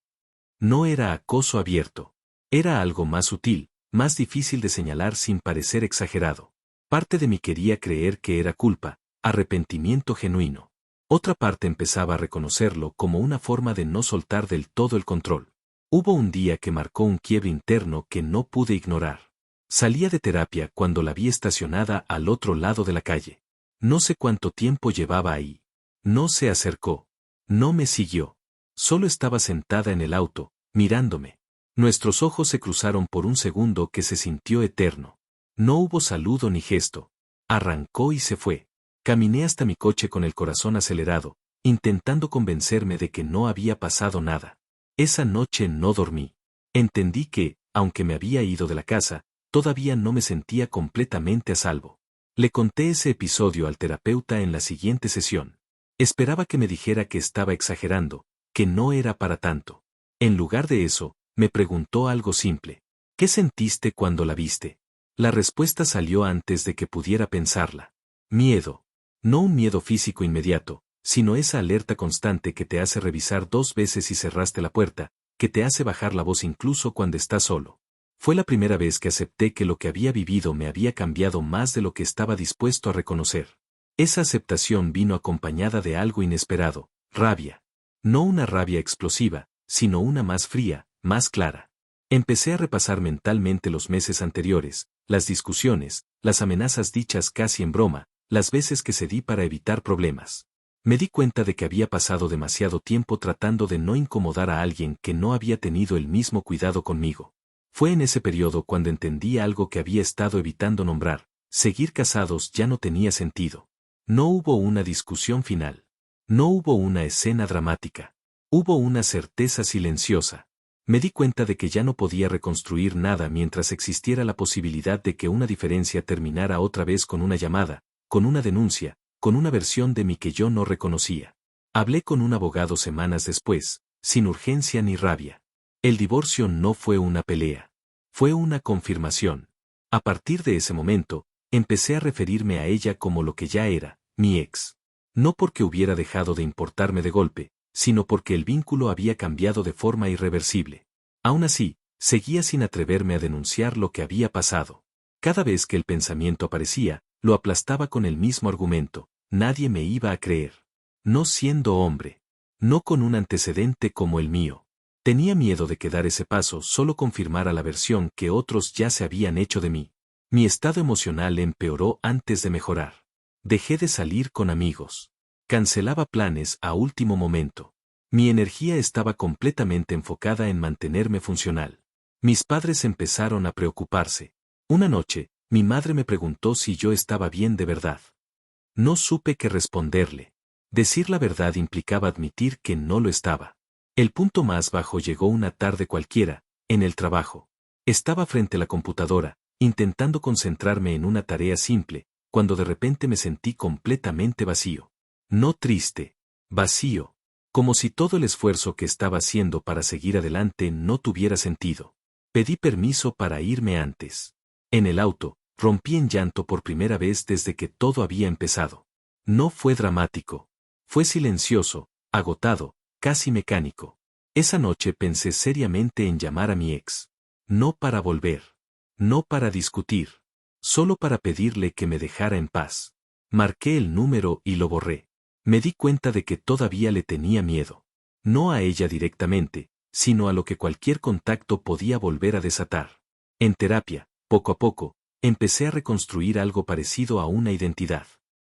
No era acoso abierto. Era algo más sutil, más difícil de señalar sin parecer exagerado. Parte de mí quería creer que era culpa, arrepentimiento genuino. Otra parte empezaba a reconocerlo como una forma de no soltar del todo el control. Hubo un día que marcó un quiebre interno que no pude ignorar. Salía de terapia cuando la vi estacionada al otro lado de la calle. No sé cuánto tiempo llevaba ahí. No se acercó. No me siguió. Solo estaba sentada en el auto, mirándome. Nuestros ojos se cruzaron por un segundo que se sintió eterno. No hubo saludo ni gesto. Arrancó y se fue. Caminé hasta mi coche con el corazón acelerado, intentando convencerme de que no había pasado nada. Esa noche no dormí. Entendí que, aunque me había ido de la casa, todavía no me sentía completamente a salvo. Le conté ese episodio al terapeuta en la siguiente sesión. Esperaba que me dijera que estaba exagerando, que no era para tanto. En lugar de eso, me preguntó algo simple. ¿Qué sentiste cuando la viste? La respuesta salió antes de que pudiera pensarla. Miedo. No un miedo físico inmediato, sino esa alerta constante que te hace revisar 2 veces si cerraste la puerta, que te hace bajar la voz incluso cuando estás solo. Fue la primera vez que acepté que lo que había vivido me había cambiado más de lo que estaba dispuesto a reconocer. Esa aceptación vino acompañada de algo inesperado, rabia. No una rabia explosiva, sino una más fría, más clara. Empecé a repasar mentalmente los meses anteriores, las discusiones, las amenazas dichas casi en broma, las veces que cedí para evitar problemas. Me di cuenta de que había pasado demasiado tiempo tratando de no incomodar a alguien que no había tenido el mismo cuidado conmigo. Fue en ese periodo cuando entendí algo que había estado evitando nombrar: seguir casados ya no tenía sentido. No hubo una discusión final. No hubo una escena dramática. Hubo una certeza silenciosa. Me di cuenta de que ya no podía reconstruir nada mientras existiera la posibilidad de que una diferencia terminara otra vez con una llamada, con una denuncia, con una versión de mí que yo no reconocía. Hablé con un abogado semanas después, sin urgencia ni rabia. El divorcio no fue una pelea. Fue una confirmación. A partir de ese momento, empecé a referirme a ella como lo que ya era, mi ex. No porque hubiera dejado de importarme de golpe, sino porque el vínculo había cambiado de forma irreversible. Aún así, seguía sin atreverme a denunciar lo que había pasado. Cada vez que el pensamiento aparecía, lo aplastaba con el mismo argumento: nadie me iba a creer. No siendo hombre. No con un antecedente como el mío. Tenía miedo de que dar ese paso solo confirmara la versión que otros ya se habían hecho de mí. Mi estado emocional empeoró antes de mejorar. Dejé de salir con amigos. Cancelaba planes a último momento. Mi energía estaba completamente enfocada en mantenerme funcional. Mis padres empezaron a preocuparse. Una noche, Mi madre me preguntó si yo estaba bien de verdad. No supe qué responderle. Decir la verdad implicaba admitir que no lo estaba. El punto más bajo llegó una tarde cualquiera, en el trabajo. Estaba frente a la computadora, intentando concentrarme en una tarea simple, cuando de repente me sentí completamente vacío. No triste, vacío, como si todo el esfuerzo que estaba haciendo para seguir adelante no tuviera sentido. Pedí permiso para irme antes. En el auto, rompí en llanto por primera vez desde que todo había empezado. No fue dramático. Fue silencioso, agotado, casi mecánico. Esa noche pensé seriamente en llamar a mi ex. No para volver. No para discutir. Solo para pedirle que me dejara en paz. Marqué el número y lo borré. Me di cuenta de que todavía le tenía miedo. No a ella directamente, sino a lo que cualquier contacto podía volver a desatar. En terapia, poco a poco, empecé a reconstruir algo parecido a una identidad.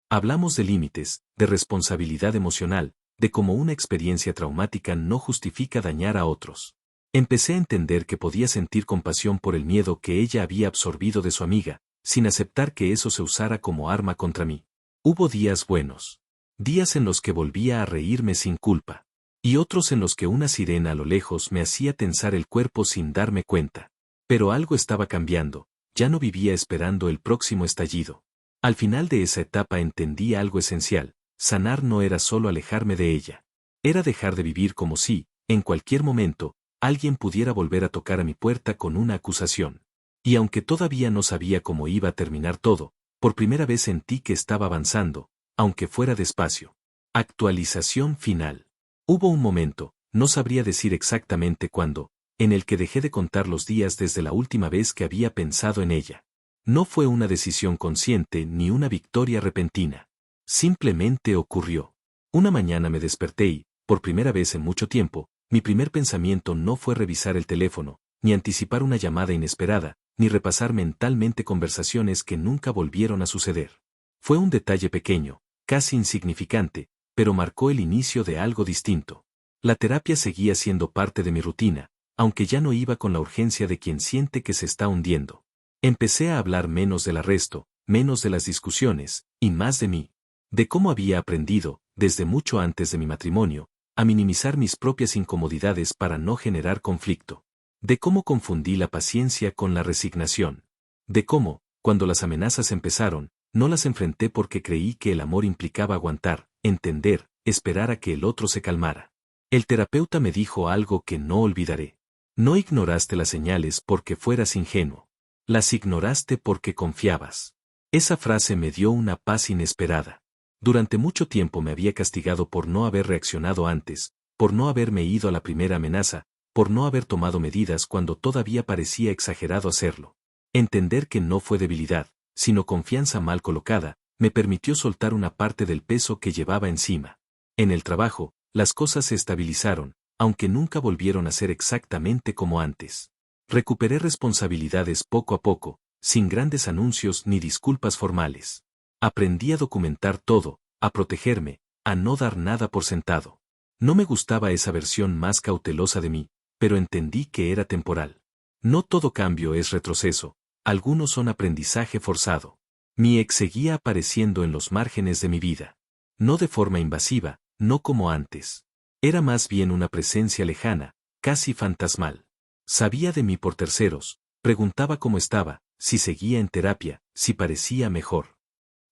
Hablamos de límites, de responsabilidad emocional, de cómo una experiencia traumática no justifica dañar a otros. Empecé a entender que podía sentir compasión por el miedo que ella había absorbido de su amiga, sin aceptar que eso se usara como arma contra mí. Hubo días buenos. Días en los que volvía a reírme sin culpa. Y otros en los que una sirena a lo lejos me hacía tensar el cuerpo sin darme cuenta. Pero algo estaba cambiando, ya no vivía esperando el próximo estallido. Al final de esa etapa entendí algo esencial: sanar no era solo alejarme de ella. Era dejar de vivir como si, en cualquier momento, alguien pudiera volver a tocar a mi puerta con una acusación. Y aunque todavía no sabía cómo iba a terminar todo, por primera vez sentí que estaba avanzando, aunque fuera despacio. Actualización final. Hubo un momento, no sabría decir exactamente cuándo, en el que dejé de contar los días desde la última vez que había pensado en ella. No fue una decisión consciente ni una victoria repentina. Simplemente ocurrió. Una mañana me desperté y, por primera vez en mucho tiempo, mi primer pensamiento no fue revisar el teléfono, ni anticipar una llamada inesperada, ni repasar mentalmente conversaciones que nunca volvieron a suceder. Fue un detalle pequeño, casi insignificante, pero marcó el inicio de algo distinto. La terapia seguía siendo parte de mi rutina, aunque ya no iba con la urgencia de quien siente que se está hundiendo. Empecé a hablar menos del arresto, menos de las discusiones, y más de mí. De cómo había aprendido, desde mucho antes de mi matrimonio, a minimizar mis propias incomodidades para no generar conflicto. De cómo confundí la paciencia con la resignación. De cómo, cuando las amenazas empezaron, no las enfrenté porque creí que el amor implicaba aguantar, entender, esperar a que el otro se calmara. El terapeuta me dijo algo que no olvidaré. No ignoraste las señales porque fueras ingenuo. Las ignoraste porque confiabas. Esa frase me dio una paz inesperada. Durante mucho tiempo me había castigado por no haber reaccionado antes, por no haberme ido a la primera amenaza, por no haber tomado medidas cuando todavía parecía exagerado hacerlo. Entender que no fue debilidad, sino confianza mal colocada, me permitió soltar una parte del peso que llevaba encima. En el trabajo, las cosas se estabilizaron, aunque nunca volvieron a ser exactamente como antes. Recuperé responsabilidades poco a poco, sin grandes anuncios ni disculpas formales. Aprendí a documentar todo, a protegerme, a no dar nada por sentado. No me gustaba esa versión más cautelosa de mí, pero entendí que era temporal. No todo cambio es retroceso, algunos son aprendizaje forzado. Mi ex seguía apareciendo en los márgenes de mi vida. No de forma invasiva, no como antes. Era más bien una presencia lejana, casi fantasmal. Sabía de mí por terceros, preguntaba cómo estaba, si seguía en terapia, si parecía mejor.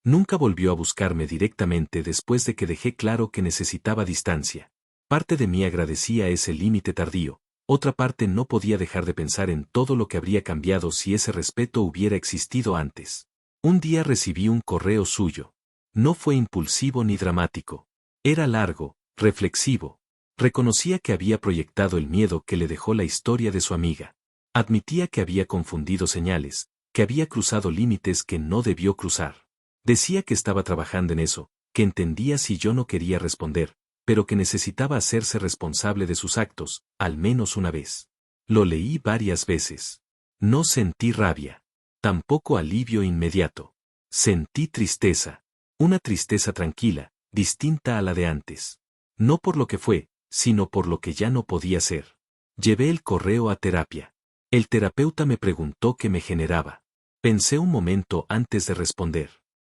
Nunca volvió a buscarme directamente después de que dejé claro que necesitaba distancia. Parte de mí agradecía ese límite tardío, otra parte no podía dejar de pensar en todo lo que habría cambiado si ese respeto hubiera existido antes. Un día recibí un correo suyo. No fue impulsivo ni dramático. Era largo, reflexivo. Reconocía que había proyectado el miedo que le dejó la historia de su amiga. Admitía que había confundido señales, que había cruzado límites que no debió cruzar. Decía que estaba trabajando en eso, que entendía si yo no quería responder, pero que necesitaba hacerse responsable de sus actos, al menos una vez. Lo leí varias veces. No sentí rabia. Tampoco alivio inmediato. Sentí tristeza. Una tristeza tranquila, distinta a la de antes. No por lo que fue, sino por lo que ya no podía ser. Llevé el correo a terapia. El terapeuta me preguntó qué me generaba. Pensé un momento antes de responder.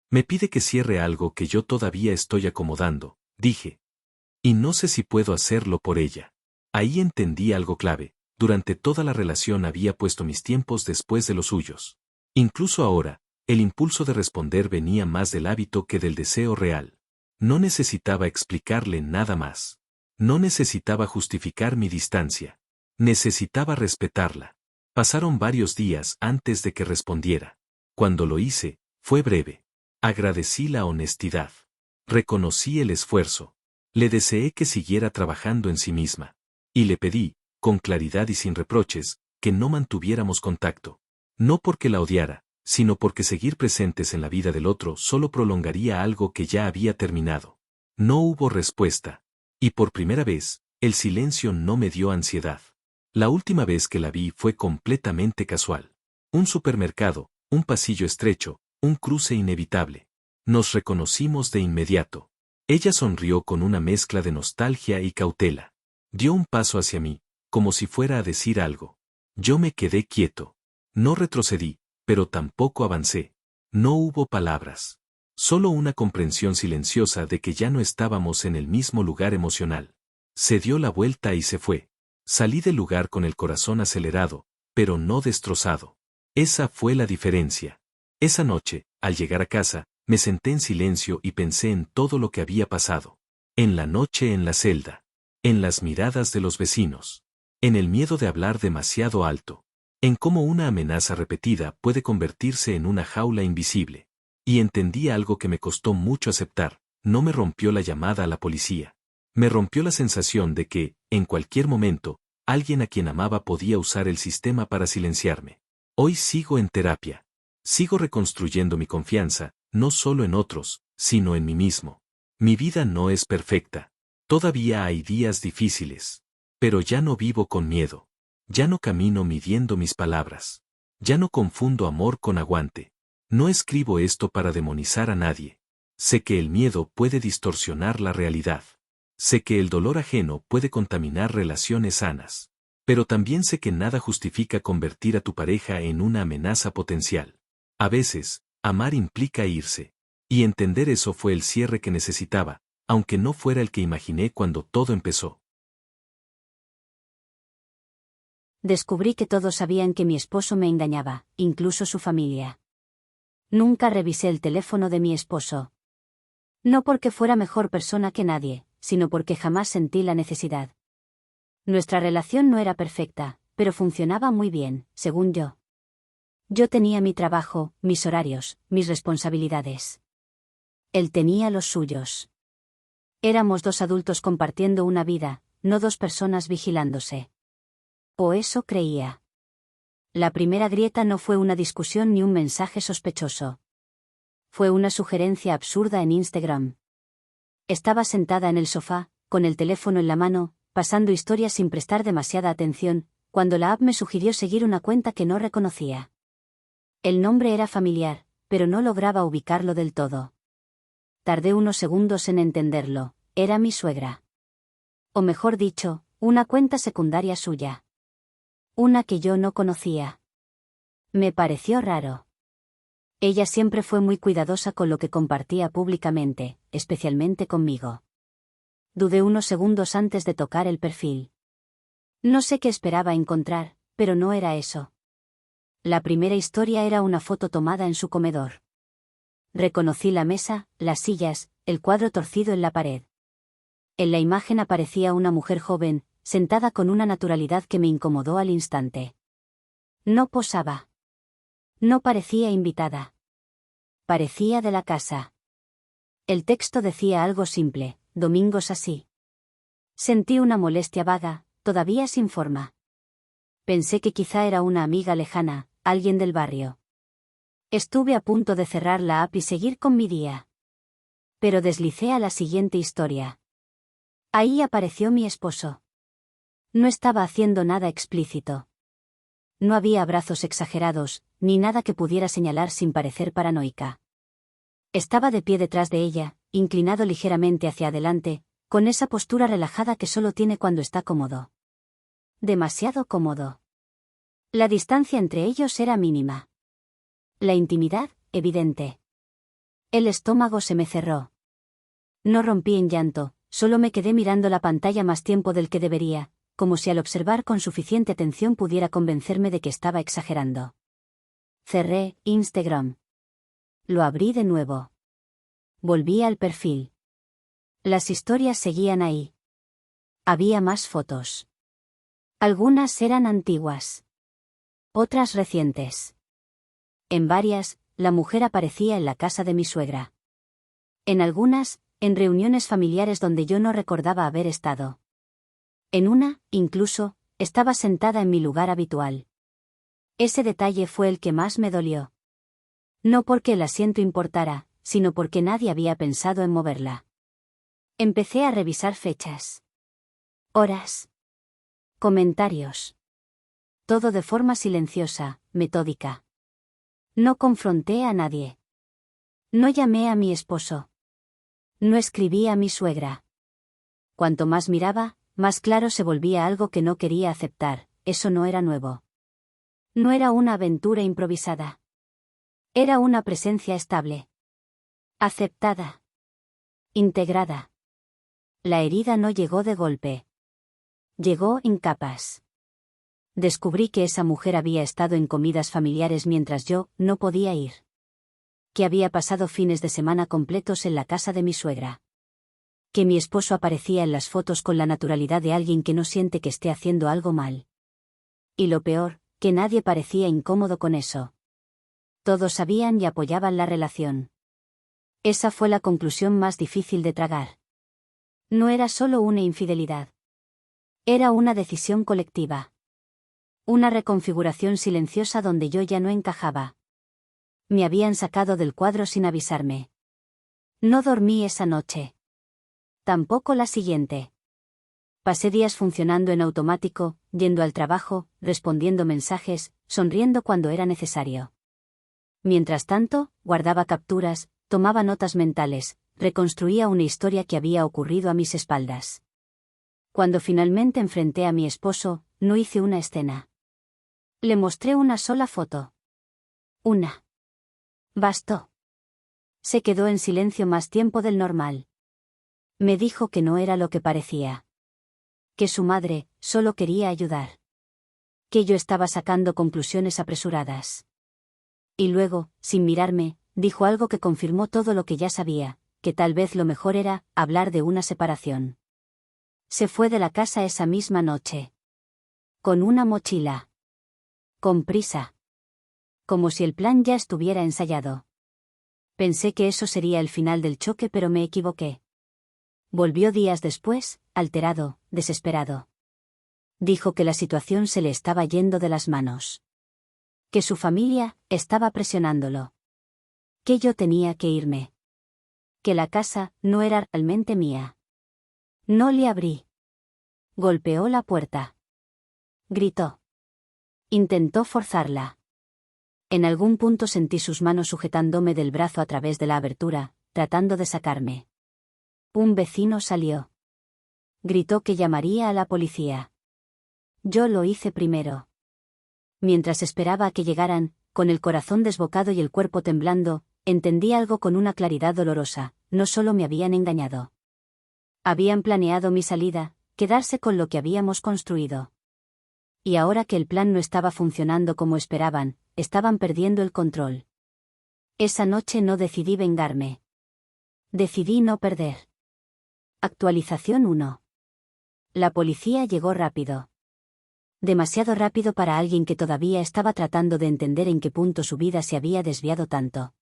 Me pide que cierre algo que yo todavía estoy acomodando, dije. Y no sé si puedo hacerlo por ella. Ahí entendí algo clave. Durante toda la relación había puesto mis tiempos después de los suyos. Incluso ahora, el impulso de responder venía más del hábito que del deseo real. No necesitaba explicarle nada más. No necesitaba justificar mi distancia. Necesitaba respetarla. Pasaron varios días antes de que respondiera. Cuando lo hice, fue breve. Agradecí la honestidad. Reconocí el esfuerzo. Le deseé que siguiera trabajando en sí misma. Y le pedí, con claridad y sin reproches, que no mantuviéramos contacto. No porque la odiara, sino porque seguir presentes en la vida del otro solo prolongaría algo que ya había terminado. No hubo respuesta. Y por primera vez, el silencio no me dio ansiedad. La última vez que la vi fue completamente casual. Un supermercado, un pasillo estrecho, un cruce inevitable. Nos reconocimos de inmediato. Ella sonrió con una mezcla de nostalgia y cautela. Dio un paso hacia mí, como si fuera a decir algo. Yo me quedé quieto. No retrocedí, pero tampoco avancé. No hubo palabras. Solo una comprensión silenciosa de que ya no estábamos en el mismo lugar emocional. Se dio la vuelta y se fue. Salí del lugar con el corazón acelerado, pero no destrozado. Esa fue la diferencia. Esa noche, al llegar a casa, me senté en silencio y pensé en todo lo que había pasado. En la noche en la celda. En las miradas de los vecinos. En el miedo de hablar demasiado alto. En cómo una amenaza repetida puede convertirse en una jaula invisible. Y entendí algo que me costó mucho aceptar. No me rompió la llamada a la policía. Me rompió la sensación de que, en cualquier momento, alguien a quien amaba podía usar el sistema para silenciarme. Hoy sigo en terapia. Sigo reconstruyendo mi confianza, no solo en otros, sino en mí mismo. Mi vida no es perfecta. Todavía hay días difíciles. Pero ya no vivo con miedo. Ya no camino midiendo mis palabras. Ya no confundo amor con aguante. No escribo esto para demonizar a nadie. Sé que el miedo puede distorsionar la realidad. Sé que el dolor ajeno puede contaminar relaciones sanas. Pero también sé que nada justifica convertir a tu pareja en una amenaza potencial. A veces, amar implica irse. Y entender eso fue el cierre que necesitaba, aunque no fuera el que imaginé cuando todo empezó. Descubrí que todos sabían que mi esposo me engañaba, incluso su familia. Nunca revisé el teléfono de mi esposo. No porque fuera mejor persona que nadie, sino porque jamás sentí la necesidad. Nuestra relación no era perfecta, pero funcionaba muy bien, según yo. Yo tenía mi trabajo, mis horarios, mis responsabilidades. Él tenía los suyos. Éramos dos adultos compartiendo una vida, no dos personas vigilándose. O eso creía. La primera grieta no fue una discusión ni un mensaje sospechoso. Fue una sugerencia absurda en Instagram. Estaba sentada en el sofá, con el teléfono en la mano, pasando historias sin prestar demasiada atención, cuando la app me sugirió seguir una cuenta que no reconocía. El nombre era familiar, pero no lograba ubicarlo del todo. Tardé unos segundos en entenderlo, era mi suegra. O mejor dicho, una cuenta secundaria suya. Una que yo no conocía. Me pareció raro. Ella siempre fue muy cuidadosa con lo que compartía públicamente, especialmente conmigo. Dudé unos segundos antes de tocar el perfil. No sé qué esperaba encontrar, pero no era eso. La primera historia era una foto tomada en su comedor. Reconocí la mesa, las sillas, el cuadro torcido en la pared. En la imagen aparecía una mujer joven, sentada con una naturalidad que me incomodó al instante. No posaba. No parecía invitada. Parecía de la casa. El texto decía algo simple, domingos así. Sentí una molestia vaga, todavía sin forma. Pensé que quizá era una amiga lejana, alguien del barrio. Estuve a punto de cerrar la app y seguir con mi día. Pero deslicé a la siguiente historia. Ahí apareció mi esposo. No estaba haciendo nada explícito. No había abrazos exagerados, ni nada que pudiera señalar sin parecer paranoica. Estaba de pie detrás de ella, inclinado ligeramente hacia adelante, con esa postura relajada que solo tiene cuando está cómodo. Demasiado cómodo. La distancia entre ellos era mínima. La intimidad, evidente. El estómago se me cerró. No rompí en llanto, solo me quedé mirando la pantalla más tiempo del que debería, como si al observar con suficiente atención pudiera convencerme de que estaba exagerando. Cerré Instagram. Lo abrí de nuevo. Volví al perfil. Las historias seguían ahí. Había más fotos. Algunas eran antiguas. Otras recientes. En varias, la mujer aparecía en la casa de mi suegra. En algunas, en reuniones familiares donde yo no recordaba haber estado. En una, incluso, estaba sentada en mi lugar habitual. Ese detalle fue el que más me dolió. No porque el asiento importara, sino porque nadie había pensado en moverla. Empecé a revisar fechas. Horas. Comentarios. Todo de forma silenciosa, metódica. No confronté a nadie. No llamé a mi esposo. No escribí a mi suegra. Cuanto más miraba, más claro se volvía algo que no quería aceptar, eso no era nuevo. No era una aventura improvisada. Era una presencia estable. Aceptada. Integrada. La herida no llegó de golpe. Llegó en capas. Descubrí que esa mujer había estado en comidas familiares mientras yo no podía ir. Que había pasado fines de semana completos en la casa de mi suegra. Que mi esposo aparecía en las fotos con la naturalidad de alguien que no siente que esté haciendo algo mal. Y lo peor, que nadie parecía incómodo con eso. Todos sabían y apoyaban la relación. Esa fue la conclusión más difícil de tragar. No era solo una infidelidad. Era una decisión colectiva. Una reconfiguración silenciosa donde yo ya no encajaba. Me habían sacado del cuadro sin avisarme. No dormí esa noche. Tampoco la siguiente. Pasé días funcionando en automático, yendo al trabajo, respondiendo mensajes, sonriendo cuando era necesario. Mientras tanto, guardaba capturas, tomaba notas mentales, reconstruía una historia que había ocurrido a mis espaldas. Cuando finalmente enfrenté a mi esposo, no hice una escena. Le mostré una sola foto. Una. Bastó. Se quedó en silencio más tiempo del normal. Me dijo que no era lo que parecía. Que su madre solo quería ayudar. Que yo estaba sacando conclusiones apresuradas. Y luego, sin mirarme, dijo algo que confirmó todo lo que ya sabía, que tal vez lo mejor era hablar de una separación. Se fue de la casa esa misma noche. Con una mochila. Con prisa. Como si el plan ya estuviera ensayado. Pensé que eso sería el final del choque, pero me equivoqué. Volvió días después, alterado, desesperado. Dijo que la situación se le estaba yendo de las manos. Que su familia estaba presionándolo. Que yo tenía que irme. Que la casa no era realmente mía. No le abrí. Golpeó la puerta. Gritó. Intentó forzarla. En algún punto sentí sus manos sujetándome del brazo a través de la abertura, tratando de sacarme. Un vecino salió. Gritó que llamaría a la policía. Yo lo hice primero. Mientras esperaba a que llegaran, con el corazón desbocado y el cuerpo temblando, entendí algo con una claridad dolorosa: no solo me habían engañado. Habían planeado mi salida, quedarse con lo que habíamos construido. Y ahora que el plan no estaba funcionando como esperaban, estaban perdiendo el control. Esa noche no decidí vengarme. Decidí no perder. Actualización 1. La policía llegó rápido. Demasiado rápido para alguien que todavía estaba tratando de entender en qué punto su vida se había desviado tanto.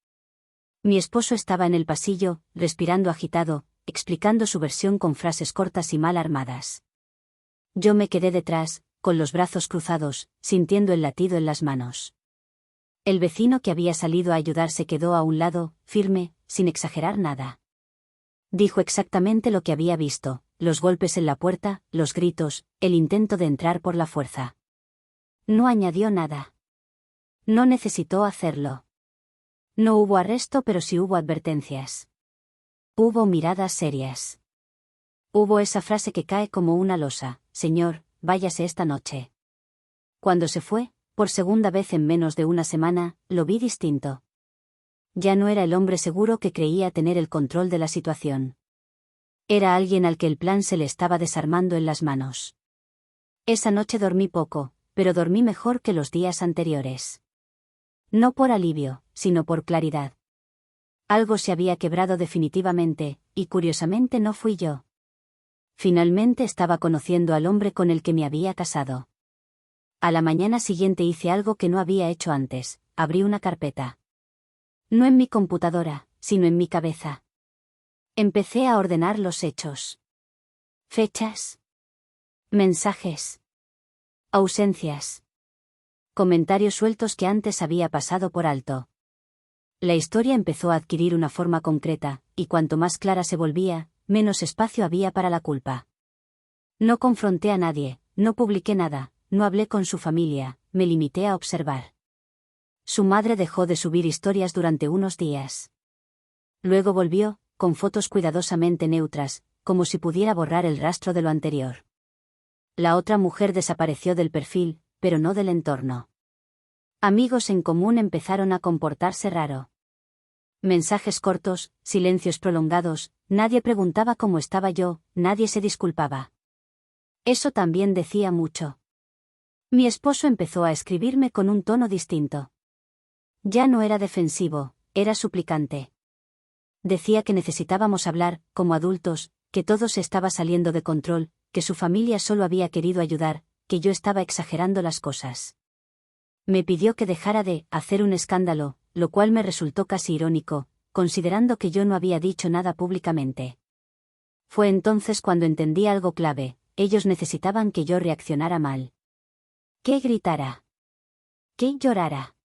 Mi esposo estaba en el pasillo, respirando agitado, explicando su versión con frases cortas y mal armadas. Yo me quedé detrás, con los brazos cruzados, sintiendo el latido en las manos. El vecino que había salido a ayudar se quedó a un lado, firme, sin exagerar nada. Dijo exactamente lo que había visto: los golpes en la puerta, los gritos, el intento de entrar por la fuerza. No añadió nada. No necesitó hacerlo. No hubo arresto, pero sí hubo advertencias. Hubo miradas serias. Hubo esa frase que cae como una losa: señor, váyase esta noche. Cuando se fue, por segunda vez en menos de una semana, lo vi distinto. Ya no era el hombre seguro que creía tener el control de la situación. Era alguien al que el plan se le estaba desarmando en las manos. Esa noche dormí poco, pero dormí mejor que los días anteriores. No por alivio, sino por claridad. Algo se había quebrado definitivamente, y curiosamente no fui yo. Finalmente estaba conociendo al hombre con el que me había casado. A la mañana siguiente hice algo que no había hecho antes, abrí una carpeta. No en mi computadora, sino en mi cabeza. Empecé a ordenar los hechos. Fechas. Mensajes. Ausencias. Comentarios sueltos que antes había pasado por alto. La historia empezó a adquirir una forma concreta, y cuanto más clara se volvía, menos espacio había para la culpa. No confronté a nadie, no publiqué nada, no hablé con su familia, me limité a observar. Su madre dejó de subir historias durante unos días. Luego volvió, con fotos cuidadosamente neutras, como si pudiera borrar el rastro de lo anterior. La otra mujer desapareció del perfil, pero no del entorno. Amigos en común empezaron a comportarse raro. Mensajes cortos, silencios prolongados, nadie preguntaba cómo estaba yo, nadie se disculpaba. Eso también decía mucho. Mi esposo empezó a escribirme con un tono distinto. Ya no era defensivo, era suplicante. Decía que necesitábamos hablar, como adultos, que todo se estaba saliendo de control, que su familia solo había querido ayudar, que yo estaba exagerando las cosas. Me pidió que dejara de hacer un escándalo, lo cual me resultó casi irónico, considerando que yo no había dicho nada públicamente. Fue entonces cuando entendí algo clave: ellos necesitaban que yo reaccionara mal. Que gritara. Que llorara.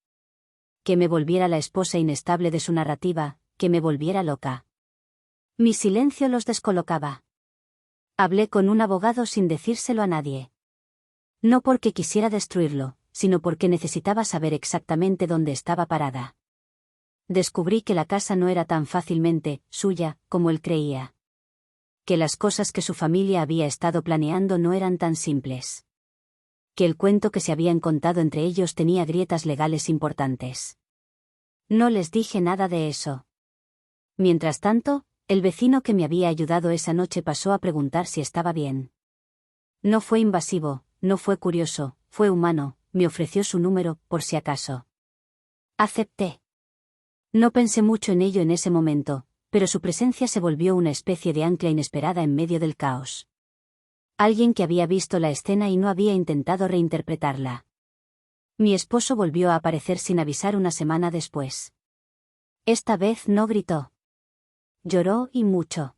Que me volviera la esposa inestable de su narrativa, que me volviera loca. Mi silencio los descolocaba. Hablé con un abogado sin decírselo a nadie. No porque quisiera destruirlo, sino porque necesitaba saber exactamente dónde estaba parada. Descubrí que la casa no era tan fácilmente suya como él creía. Que las cosas que su familia había estado planeando no eran tan simples. Que el cuento que se habían contado entre ellos tenía grietas legales importantes. No les dije nada de eso. Mientras tanto, el vecino que me había ayudado esa noche pasó a preguntar si estaba bien. No fue invasivo, no fue curioso, fue humano, me ofreció su número, por si acaso. Acepté. No pensé mucho en ello en ese momento, pero su presencia se volvió una especie de ancla inesperada en medio del caos. Alguien que había visto la escena y no había intentado reinterpretarla. Mi esposo volvió a aparecer sin avisar una semana después. Esta vez no gritó. Lloró y mucho.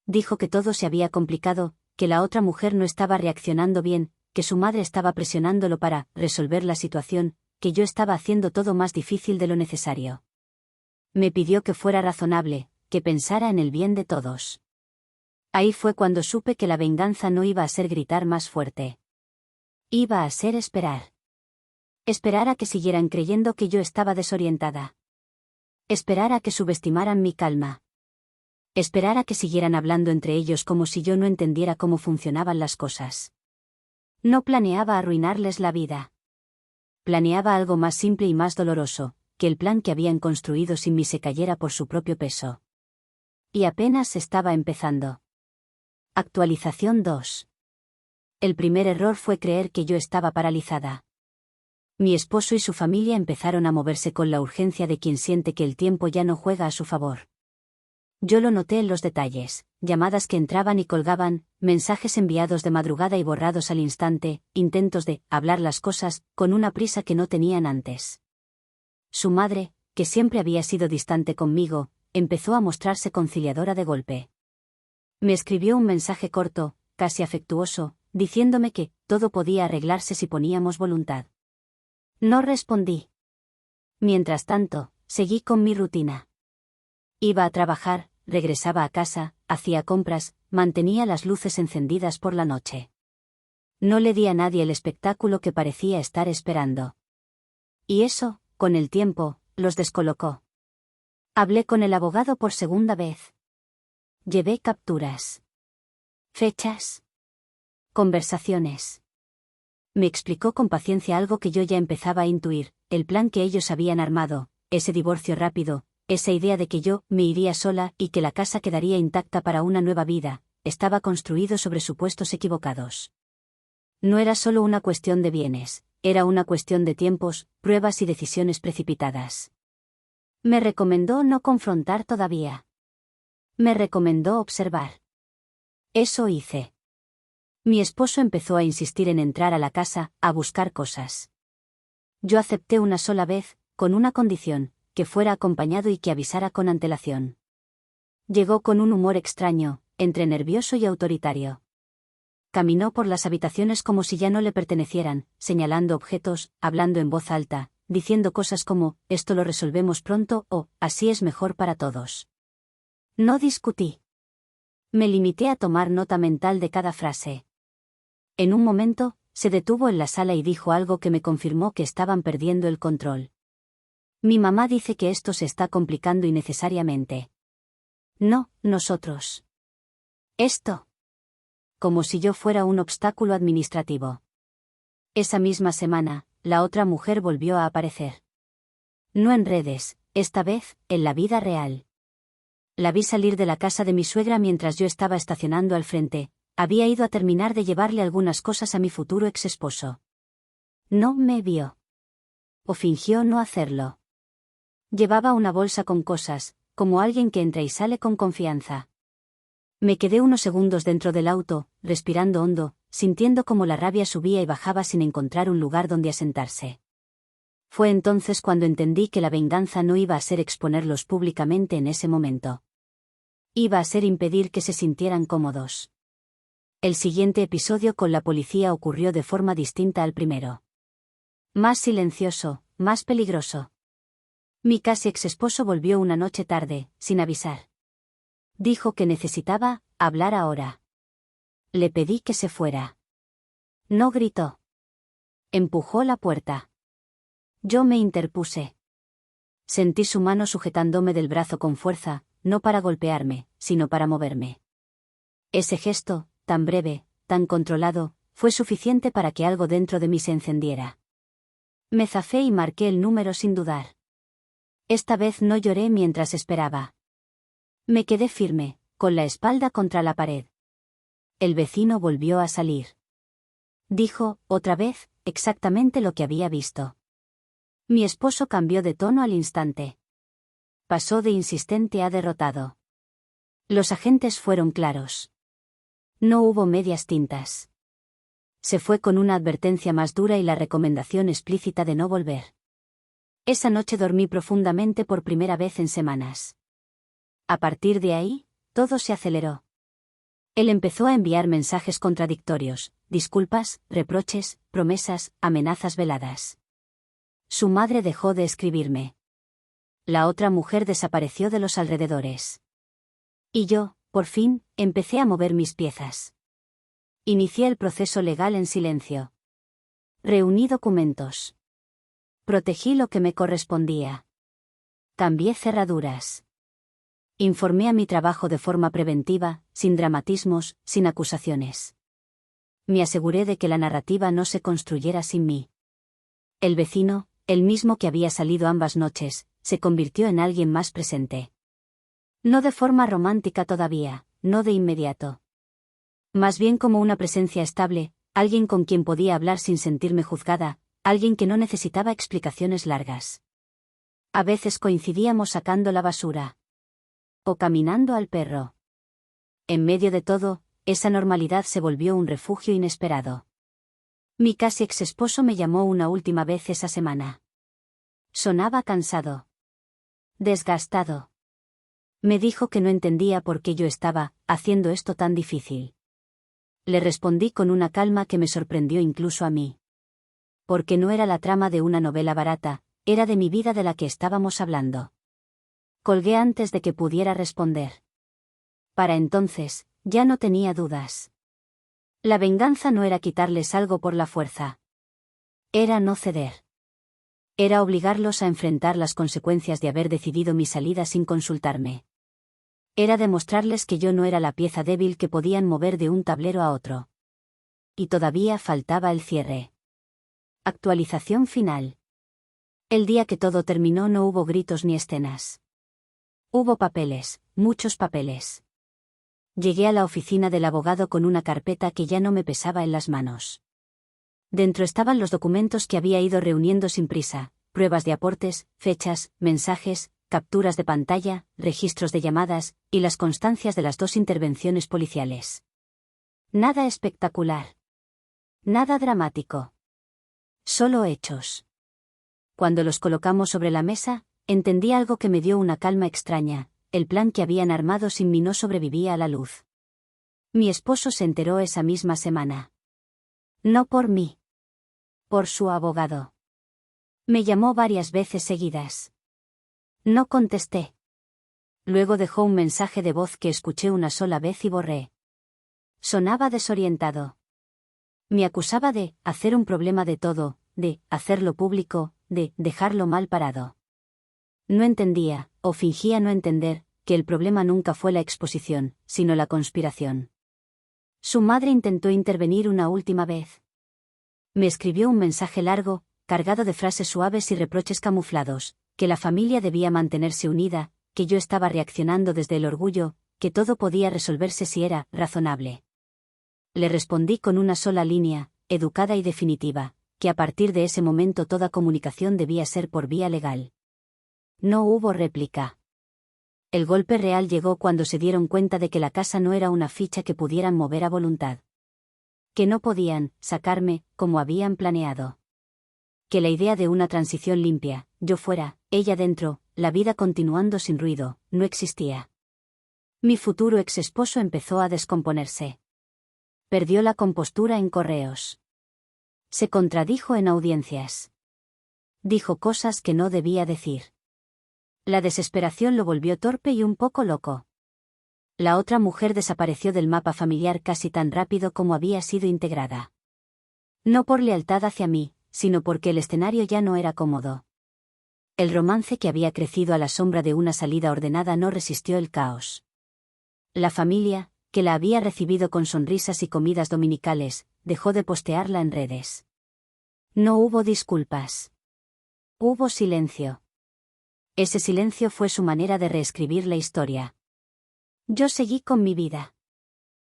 Dijo que todo se había complicado, que la otra mujer no estaba reaccionando bien, que su madre estaba presionándolo para resolver la situación, que yo estaba haciendo todo más difícil de lo necesario. Me pidió que fuera razonable, que pensara en el bien de todos. Ahí fue cuando supe que la venganza no iba a ser gritar más fuerte. Iba a ser esperar. Esperar a que siguieran creyendo que yo estaba desorientada. Esperar a que subestimaran mi calma. Esperar a que siguieran hablando entre ellos como si yo no entendiera cómo funcionaban las cosas. No planeaba arruinarles la vida. Planeaba algo más simple y más doloroso, que el plan que habían construido sin mí se cayera por su propio peso. Y apenas estaba empezando. Actualización 2. El primer error fue creer que yo estaba paralizada. Mi esposo y su familia empezaron a moverse con la urgencia de quien siente que el tiempo ya no juega a su favor. Yo lo noté en los detalles: llamadas que entraban y colgaban, mensajes enviados de madrugada y borrados al instante, intentos de hablar las cosas con una prisa que no tenían antes. Su madre, que siempre había sido distante conmigo, empezó a mostrarse conciliadora de golpe. Me escribió un mensaje corto, casi afectuoso, diciéndome que todo podía arreglarse si poníamos voluntad. No respondí. Mientras tanto, seguí con mi rutina. Iba a trabajar, regresaba a casa, hacía compras, mantenía las luces encendidas por la noche. No le di a nadie el espectáculo que parecía estar esperando. Y eso, con el tiempo, los descolocó. Hablé con el abogado por segunda vez. Llevé capturas. Fechas. Conversaciones. me explicó con paciencia algo que yo ya empezaba a intuir, el plan que ellos habían armado, ese divorcio rápido, esa idea de que yo me iría sola y que la casa quedaría intacta para una nueva vida, estaba construido sobre supuestos equivocados. No era solo una cuestión de bienes, era una cuestión de tiempos, pruebas y decisiones precipitadas. Me recomendó no confrontar todavía. Me recomendó observar. Eso hice. Mi esposo empezó a insistir en entrar a la casa, a buscar cosas. Yo acepté una sola vez, con una condición, que fuera acompañado y que avisara con antelación. Llegó con un humor extraño, entre nervioso y autoritario. Caminó por las habitaciones como si ya no le pertenecieran, señalando objetos, hablando en voz alta, diciendo cosas como, esto lo resolvemos pronto, o, así es mejor para todos. No discutí. Me limité a tomar nota mental de cada frase. En un momento, se detuvo en la sala y dijo algo que me confirmó que estaban perdiendo el control. Mi mamá dice que esto se está complicando innecesariamente. No, nosotros. Esto. Como si yo fuera un obstáculo administrativo. Esa misma semana, la otra mujer volvió a aparecer. No en redes, esta vez, en la vida real. La vi salir de la casa de mi suegra mientras yo estaba estacionando al frente. Había ido a terminar de llevarle algunas cosas a mi futuro ex esposo. No me vio. O fingió no hacerlo. Llevaba una bolsa con cosas, como alguien que entra y sale con confianza. Me quedé unos segundos dentro del auto, respirando hondo, sintiendo como la rabia subía y bajaba sin encontrar un lugar donde asentarse. Fue entonces cuando entendí que la venganza no iba a ser exponerlos públicamente en ese momento. Iba a ser impedir que se sintieran cómodos. El siguiente episodio con la policía ocurrió de forma distinta al primero. Más silencioso, más peligroso. Mi casi ex esposo volvió una noche tarde, sin avisar. Dijo que necesitaba hablar ahora. Le pedí que se fuera. No gritó. Empujó la puerta. Yo me interpuse. Sentí su mano sujetándome del brazo con fuerza, no para golpearme, sino para moverme. Ese gesto, tan breve, tan controlado, fue suficiente para que algo dentro de mí se encendiera. Me zafé y marqué el número sin dudar. Esta vez no lloré mientras esperaba. Me quedé firme, con la espalda contra la pared. El vecino volvió a salir. Dijo, otra vez, exactamente lo que había visto. Mi esposo cambió de tono al instante. Pasó de insistente a derrotado. Los agentes fueron claros. No hubo medias tintas. Se fue con una advertencia más dura y la recomendación explícita de no volver. Esa noche dormí profundamente por primera vez en semanas. A partir de ahí, todo se aceleró. Él empezó a enviar mensajes contradictorios, disculpas, reproches, promesas, amenazas veladas. Su madre dejó de escribirme. La otra mujer desapareció de los alrededores. Y yo, por fin, empecé a mover mis piezas. Inicié el proceso legal en silencio. Reuní documentos. Protegí lo que me correspondía. Cambié cerraduras. Informé a mi trabajo de forma preventiva, sin dramatismos, sin acusaciones. Me aseguré de que la narrativa no se construyera sin mí. El vecino, el mismo que había salido ambas noches, se convirtió en alguien más presente. No de forma romántica todavía, no de inmediato. Más bien como una presencia estable, alguien con quien podía hablar sin sentirme juzgada, alguien que no necesitaba explicaciones largas. A veces coincidíamos sacando la basura. O caminando al perro. En medio de todo, esa normalidad se volvió un refugio inesperado. Mi casi ex esposo me llamó una última vez esa semana. Sonaba cansado. Desgastado. Me dijo que no entendía por qué yo estaba haciendo esto tan difícil. Le respondí con una calma que me sorprendió incluso a mí. Porque no era la trama de una novela barata, era de mi vida de la que estábamos hablando. Colgué antes de que pudiera responder. Para entonces, ya no tenía dudas. La venganza no era quitarles algo por la fuerza. Era no ceder. Era obligarlos a enfrentar las consecuencias de haber decidido mi salida sin consultarme. Era demostrarles que yo no era la pieza débil que podían mover de un tablero a otro. Y todavía faltaba el cierre. Actualización final. El día que todo terminó no hubo gritos ni escenas. Hubo papeles, muchos papeles. Llegué a la oficina del abogado con una carpeta que ya no me pesaba en las manos. Dentro estaban los documentos que había ido reuniendo sin prisa, pruebas de aportes, fechas, mensajes, capturas de pantalla, registros de llamadas, y las constancias de las 2 intervenciones policiales. Nada espectacular. Nada dramático. Solo hechos. Cuando los colocamos sobre la mesa, entendí algo que me dio una calma extraña: el plan que habían armado sin mí no sobrevivía a la luz. Mi esposo se enteró esa misma semana. No por mí. Por su abogado. Me llamó varias veces seguidas. No contesté. Luego dejó un mensaje de voz que escuché una sola vez y borré. Sonaba desorientado. Me acusaba de hacer un problema de todo, de hacerlo público, de dejarlo mal parado. No entendía, o fingía no entender, que el problema nunca fue la exposición, sino la conspiración. Su madre intentó intervenir una última vez. Me escribió un mensaje largo, cargado de frases suaves y reproches camuflados, que la familia debía mantenerse unida, que yo estaba reaccionando desde el orgullo, que todo podía resolverse si era razonable. Le respondí con una sola línea, educada y definitiva, que a partir de ese momento toda comunicación debía ser por vía legal. No hubo réplica. El golpe real llegó cuando se dieron cuenta de que la casa no era una ficha que pudieran mover a voluntad. Que no podían sacarme, como habían planeado. Que la idea de una transición limpia, yo fuera, ella dentro, la vida continuando sin ruido, no existía. Mi futuro ex esposo empezó a descomponerse. Perdió la compostura en correos. Se contradijo en audiencias. Dijo cosas que no debía decir. La desesperación lo volvió torpe y un poco loco. La otra mujer desapareció del mapa familiar casi tan rápido como había sido integrada. No por lealtad hacia mí, sino porque el escenario ya no era cómodo. El romance que había crecido a la sombra de una salida ordenada no resistió el caos. La familia, que la había recibido con sonrisas y comidas dominicales, dejó de postearla en redes. No hubo disculpas. Hubo silencio. Ese silencio fue su manera de reescribir la historia. Yo seguí con mi vida.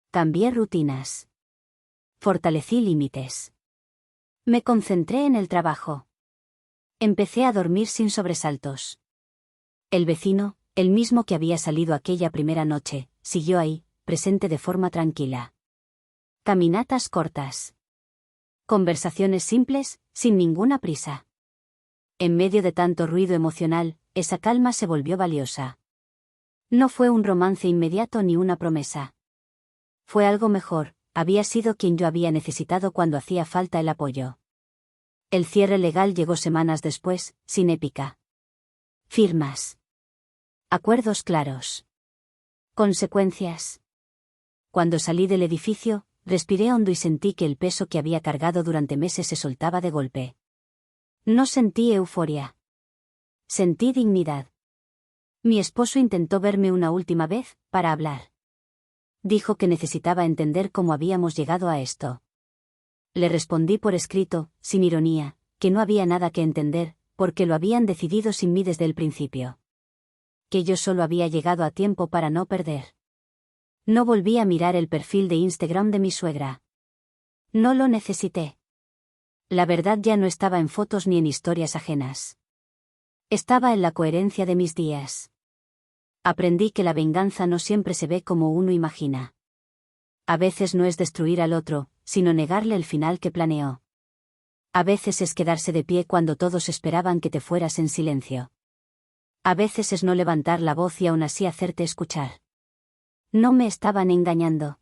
Cambié rutinas. Fortalecí límites. Me concentré en el trabajo. Empecé a dormir sin sobresaltos. El vecino, el mismo que había salido aquella primera noche, siguió ahí, presente de forma tranquila. Caminatas cortas. Conversaciones simples, sin ninguna prisa. En medio de tanto ruido emocional, esa calma se volvió valiosa. No fue un romance inmediato ni una promesa. Fue algo mejor, había sido quien yo había necesitado cuando hacía falta el apoyo. El cierre legal llegó semanas después, sin épica. Firmas. Acuerdos claros. Consecuencias. Cuando salí del edificio, respiré hondo y sentí que el peso que había cargado durante meses se soltaba de golpe. No sentí euforia. Sentí dignidad. Mi esposo intentó verme una última vez, para hablar. Dijo que necesitaba entender cómo habíamos llegado a esto. Le respondí por escrito, sin ironía, que no había nada que entender, porque lo habían decidido sin mí desde el principio. Que yo solo había llegado a tiempo para no perder. No volví a mirar el perfil de Instagram de mi suegra. No lo necesité. La verdad ya no estaba en fotos ni en historias ajenas. Estaba en la coherencia de mis días. Aprendí que la venganza no siempre se ve como uno imagina. A veces no es destruir al otro, sino negarle el final que planeó. A veces es quedarse de pie cuando todos esperaban que te fueras en silencio. A veces es no levantar la voz y aún así hacerte escuchar. No me estaban engañando.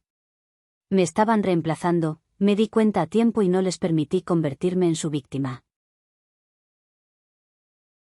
Me estaban reemplazando, me di cuenta a tiempo y no les permití convertirme en su víctima.